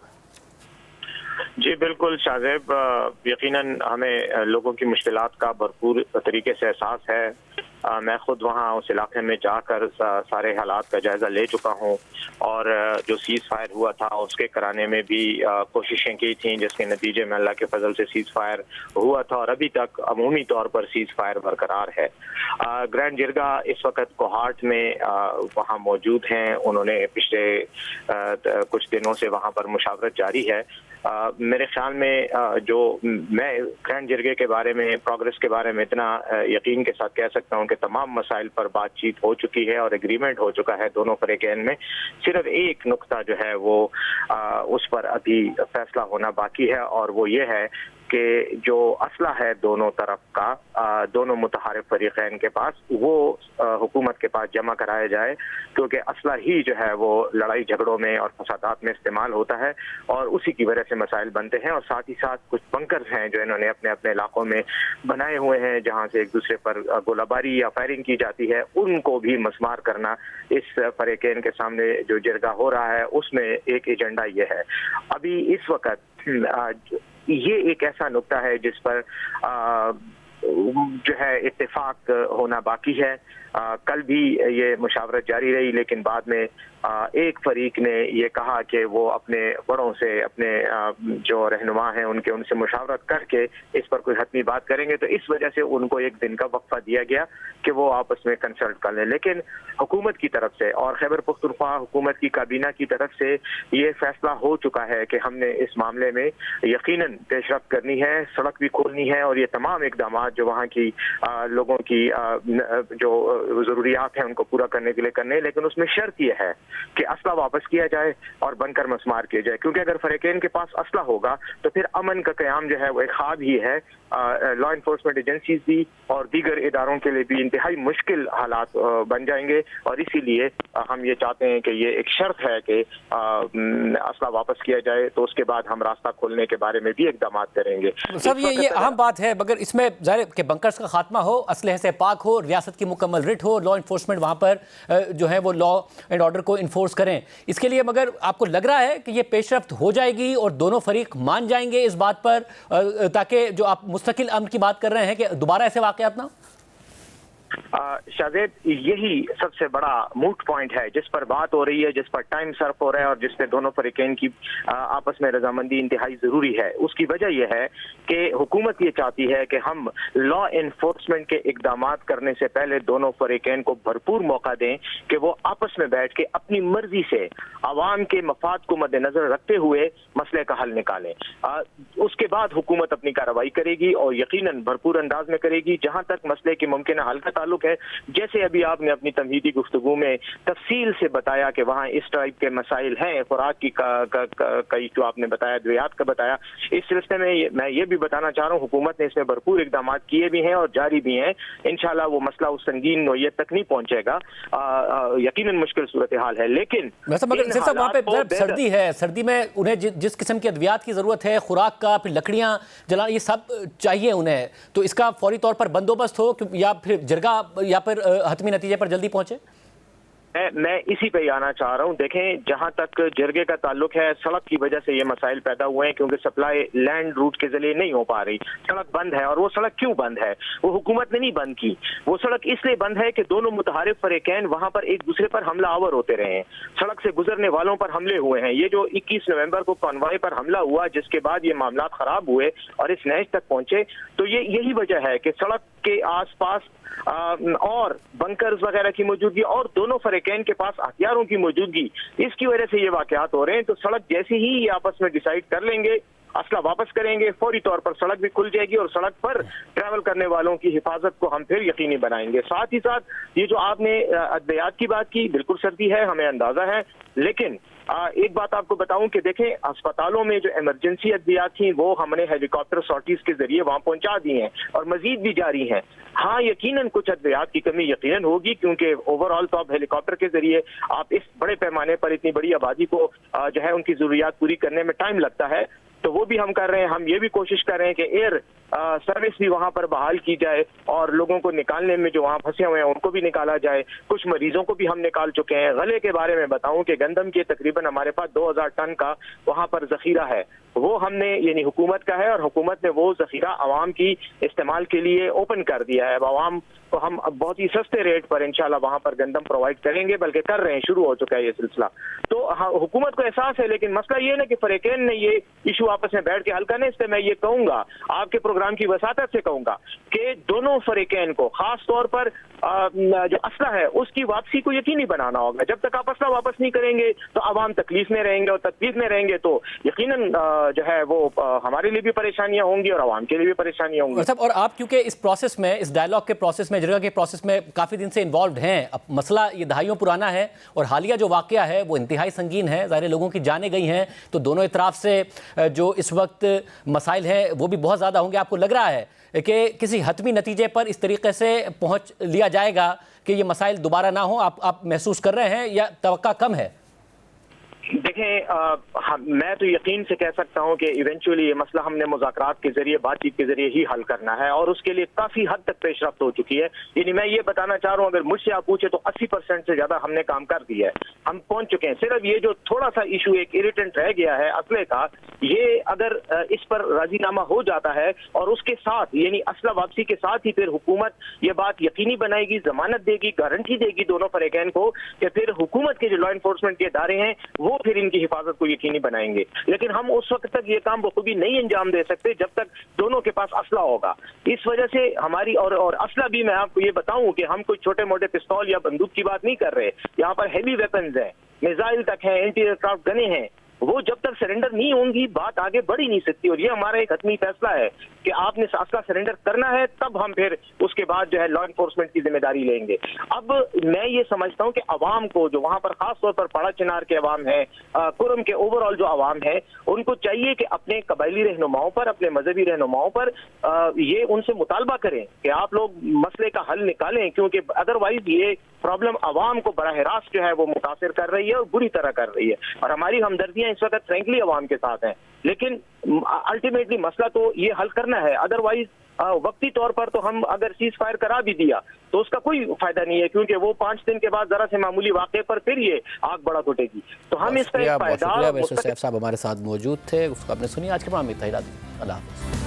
जी बिल्कुल शाहजेब, यकीनन हमें लोगों की मुश्किलात का भरपूर तरीके से एहसास है। मैं खुद वहाँ उस इलाके में जाकर सारे हालात का जायज़ा ले चुका हूँ और जो सीज़ फायर हुआ था उसके कराने में भी कोशिशें की थी, जिसके नतीजे में अल्लाह के फजल से सीज़ फायर हुआ था और अभी तक अमूमी तौर पर सीज़ फायर बरकरार है। ग्रैंड जिरगा इस वक्त कोहाट में वहाँ मौजूद हैं। उन्होंने पिछले कुछ दिनों से वहाँ पर मुशावरत जारी है। मेरे ख्याल में जो मैं ग्रैंड जिरगे के बारे में, प्रोग्रेस के बारे में इतना यकीन के साथ कह सकता हूँ कि तमाम मसाइल पर बातचीत हो चुकी है और एग्रीमेंट हो चुका है दोनों फरीकैन में। सिर्फ एक नुक्ता जो है वो उस पर अभी फैसला होना बाकी है और वो ये है कि जो असला है दोनों तरफ का, दोनों मुतहारिफ फरीकैन के पास, वो हुकूमत के पास जमा कराया जाए, क्योंकि असला ही जो है वो लड़ाई झगड़ों में और फसादात में इस्तेमाल होता है और उसी की वजह से मसाइल बनते हैं। और साथ ही साथ कुछ बंकर्स हैं जो इन्होंने अपने अपने इलाकों में बनाए हुए हैं, जहाँ से एक दूसरे पर गोलाबारी या फायरिंग की जाती है, उनको भी मस्मार करना इस फरीकैन के सामने जो जिरगा हो रहा है उसमें एक एजेंडा ये है। अभी इस वक्त ये एक ऐसा नुक्ता है जिस पर जो है इत्तेफाक होना बाकी है। कल भी ये मुशावरत जारी रही, लेकिन बाद में एक फरीक ने ये कहा कि वो अपने बड़ों से, अपने जो रहनुमा हैं उनसे मुशावरत करके इस पर कोई हतमी बात करेंगे। तो इस वजह से उनको एक दिन का वक्फा दिया गया कि वो आपस में कंसल्ट कर लें। लेकिन हुकूमत की तरफ से और खैबर पख्तूनख्वा हुकूमत की काबीना की तरफ से ये फैसला हो चुका है कि हमने इस मामले में यकीनन पेशरफ्त करनी है, सड़क भी खोलनी है और ये तमाम इकदाम जो वहाँ की लोगों की जो ज़रूरियात हैं उनको पूरा करने के लिए करने, लेकिन उसमें शर्त यह है कि असला वापस किया जाए और बनकर मस्मार किया जाए। क्योंकि अगर फरीकैन के पास असला होगा तो फिर अमन का क़याम जो है वो एक ख्वाब ही है। लॉ इन्फोर्समेंट एजेंसीज भी और दीगर इदारों के लिए भी इंतहाई मुश्किल हालात बन जाएंगे और इसीलिए हम ये चाहते हैं कि ये एक शर्त है कि असला वापस किया जाए, तो उसके बाद हम रास्ता खोलने के बारे में भी इकदाम करेंगे। सब ये अहम बात है, मगर इसमें ज़ाहिर कि बंकर्स का खात्मा हो, असलहे से पाक हो, रियासत की मुकम्मल रिट हो, लॉ इन्फोर्समेंट वहाँ पर जो है वो लॉ एंड ऑर्डर को इन्फोर्स करें। इसके लिए मगर आपको लग रहा है कि ये पेशरफ्त हो जाएगी और दोनों फरीक मान जाएंगे इस बात पर, ताकि जो आप मुस्तकिल अमन की बात कर रहे हैं कि दोबारा ऐसे वाक़यात ना? शाज़ेब, यही सबसे बड़ा मूट पॉइंट है जिस पर बात हो रही है, जिस पर टाइम सर्फ हो रहा है और जिस पे दोनों फरीकैन की आपस में रजामंदी इंतहाई ज़रूरी है। उसकी वजह यह है कि हुकूमत ये चाहती है कि हम लॉ इन्फोर्समेंट के इकदामात करने से पहले दोनों फरीकैन को भरपूर मौका दें कि वो आपस में बैठ के अपनी मर्जी से आवाम के मफाद को मद्देनजर रखते हुए मसले का हल निकालें। उसके बाद हुकूमत अपनी कार्रवाई करेगी और यकीनन भरपूर अंदाज में करेगी। जहां तक मसले के मुमकिन हल का ताल्लुक है, जैसे अभी आपने अपनी तमहीदी गुफ्तगू में तफसील से बताया कि वहाँ इस टाइप के मसाइल हैं, खुराक की कई जो आपने बताया, अद्वियात का बताया, इस सिलसिले में मैं ये भी बताना चाह रहा हूँ हुकूमत ने इसमें भरपूर इकदाम किए भी हैं और जारी भी हैं। इंशाल्लाह वो मसला उस संगीन नोयत तक नहीं पहुंचेगा। यकीनन मुश्किल सूरत हाल है, लेकिन वहाँ पे सर्दी है, सर्दी में उन्हें जिस किस्म की अद्वियात की जरूरत है, खुराक का, फिर लकड़ियाँ जला, ये सब चाहिए उन्हें, तो इसका फौरी तौर पर बंदोबस्त हो या फिर जरगा या फिर हतमी नतीजे पर जल्दी पहुंचे। मैं इसी पे ही आना चाह रहा हूँ। देखें, जहां तक जरगे का ताल्लुक है, सड़क की वजह से ये मसाइल पैदा हुए हैं क्योंकि सप्लाई लैंड रूट के जरिए नहीं हो पा रही, सड़क बंद है। और वो सड़क क्यों बंद है? वो हुकूमत ने नहीं बंद की, वो सड़क इसलिए बंद है कि दोनों मुतहारिफ फरीकैन वहां पर एक दूसरे पर हमला आवर होते रहे हैं, सड़क से गुजरने वालों पर हमले हुए हैं। ये जो 21 नवंबर को कॉन्वॉय पर हमला हुआ, जिसके बाद ये मामला खराब हुए और इस नहज तक पहुंचे, तो ये यही वजह है कि सड़क के आसपास और बंकर्स वगैरह की मौजूदगी और दोनों फरीकैन के पास हथियारों की मौजूदगी, इसकी वजह से ये वाकयात हो रहे हैं। तो सड़क जैसे ही ये आपस में डिसाइड कर लेंगे, असला वापस करेंगे, फौरी तौर पर सड़क भी खुल जाएगी और सड़क पर ट्रैवल करने वालों की हिफाजत को हम फिर यकीनी बनाएंगे। साथ ही साथ ये जो आपने अद्वियात की बात की, बिल्कुल सर्दी है, हमें अंदाजा है, लेकिन एक बात आपको बताऊं कि देखें, अस्पतालों में जो इमरजेंसी अद्वियात थी वो हमने हेलीकॉप्टर सॉर्टीज के जरिए वहां पहुंचा दी हैं और मजीद भी जारी हैं। हाँ, यकीनन कुछ अद्वियात की कमी यकीनन होगी क्योंकि ओवरऑल तो आप हेलीकॉप्टर के जरिए आप इस बड़े पैमाने पर इतनी बड़ी आबादी को जो है उनकी जरूरियात पूरी करने में टाइम लगता है, तो वो भी हम कर रहे हैं। हम ये भी कोशिश कर रहे हैं कि एयर सर्विस भी वहां पर बहाल की जाए और लोगों को निकालने में जो वहां फंसे हुए हैं उनको भी निकाला जाए। कुछ मरीजों को भी हम निकाल चुके हैं। गले के बारे में बताऊं कि गंदम के तकरीबन हमारे पास 2000 टन का वहां पर जखीरा है, वो हमने यानी हुकूमत का है और हुकूमत ने वो जखीरा आवाम की इस्तेमाल के लिए ओपन कर दिया है। अब आवाम को हम बहुत ही सस्ते रेट पर इंशाल्लाह वहां पर गंदम प्रोवाइड करेंगे, बल्कि कर रहे हैं, शुरू हो चुका है ये सिलसिला। तो हाँ, हुकूमत को एहसास है, लेकिन मसला ये है ना कि फरीकैन ने ये इशू आपस में बैठ के हल करने, इसलिए मैं ये कहूंगा, आपके प्रोग्राम की वसातत से कहूंगा कि दोनों फरीकैन को खास तौर पर जो असला है उसकी वापसी को यकीनी बनाना होगा। जब तक आप असला वापस नहीं करेंगे तो आवाम तकलीफ में रहेंगे और तकलीफ में रहेंगे तो यकीनन जो है वो हमारे लिए भी परेशानियां होंगी और आवाम के लिए भी परेशानियां होंगी। और आप क्योंकि इस प्रोसेस में, इस डायलॉग के प्रोसेस में, जरगा के प्रोसेस में काफ़ी दिन से इन्वॉल्व हैं, अब मसला ये दहाइयों पुराना है और हालिया जो वाकया है वो इंतहाई संगीन है, ज़ाहिर लोगों की जानें गई हैं, तो दोनों इतराफ से जो इस वक्त मसाइल हैं वो भी बहुत ज़्यादा होंगे। आपको लग रहा है कि किसी हतमी नतीजे पर इस तरीके से पहुँच लिया जाएगा कि ये मसाइल दोबारा ना हो? आप महसूस कर रहे हैं या तवक्का कम है? देखें, मैं तो यकीन से कह सकता हूं कि इवेंचुअली ये मसला हमने मुज़ाकरात के जरिए, बातचीत के जरिए ही हल करना है और उसके लिए काफी हद तक पेशरफ्त हो चुकी है। यानी मैं ये बताना चाह रहा हूं, अगर मुझसे आप पूछे तो 80% से ज्यादा हमने काम कर दिया है, हम पहुंच चुके हैं। सिर्फ ये जो थोड़ा सा इशू एक इरिटेंट रह गया है असले का, ये अगर इस पर राजीनामा हो जाता है और उसके साथ यानी असला वापसी के साथ ही फिर हुकूमत ये बात यकीनी बनाएगी, जमानत देगी, गारंटी देगी दोनों फरीकैन को कि फिर हुकूमत के जो लॉ इन्फोर्समेंट के इदारे हैं वो फिर इनकी हिफाजत को यकीनी बनाएंगे। लेकिन हम उस वक्त तक ये काम बखूबी नहीं अंजाम दे सकते जब तक दोनों के पास असला होगा। इस वजह से हमारी और असला भी मैं आपको ये बताऊं कि हम कोई छोटे मोटे पिस्तौल या बंदूक की बात नहीं कर रहे, यहाँ पर हैवी वेपन्स हैं, मिसाइल तक हैं, एंटी एयरक्राफ्ट गने हैं, वो जब तक सरेंडर नहीं होंगी बात आगे बढ़ ही नहीं सकती। और ये हमारा एक हतमी फैसला है कि आपने असला सरेंडर करना है, तब हम फिर उसके बाद जो है लॉ इन्फोर्समेंट की जिम्मेदारी लेंगे। अब मैं ये समझता हूं कि अवाम को, जो वहां पर खास तौर पर पाड़ा चिनार के अवाम है, कुरम के ओवरऑल जो अवाम है, उनको चाहिए कि अपने कबायली रहनुमाओं पर, अपने मजहबी रहनुमाओं पर ये उनसे मुतालबा करें कि आप लोग मसले का हल निकालें, क्योंकि अदरवाइज ये प्रॉब्लम अवाम को बराह रास्त जो है वो मुतासिर कर रही है और बुरी तरह कर रही है। और हमारी हमदर्दियां इस वक्त फ्रेंकली अवाम के साथ हैं, लेकिन अल्टीमेटली मसला तो ये हल करना है। अदरवाइज वक्ती तौर पर तो हम अगर सीज फायर करा भी दिया तो उसका कोई फायदा नहीं है, क्योंकि वो 5 दिन के बाद जरा से मामूली वाक़े पर फिर ये आग बढ़ा उठेगी। तो हम इसका एक फायदा साहब हमारे साथ मौजूद थे, उसको आपने सुनी आज के प्रोग्राम में। अल्लाह हाफ़िज़।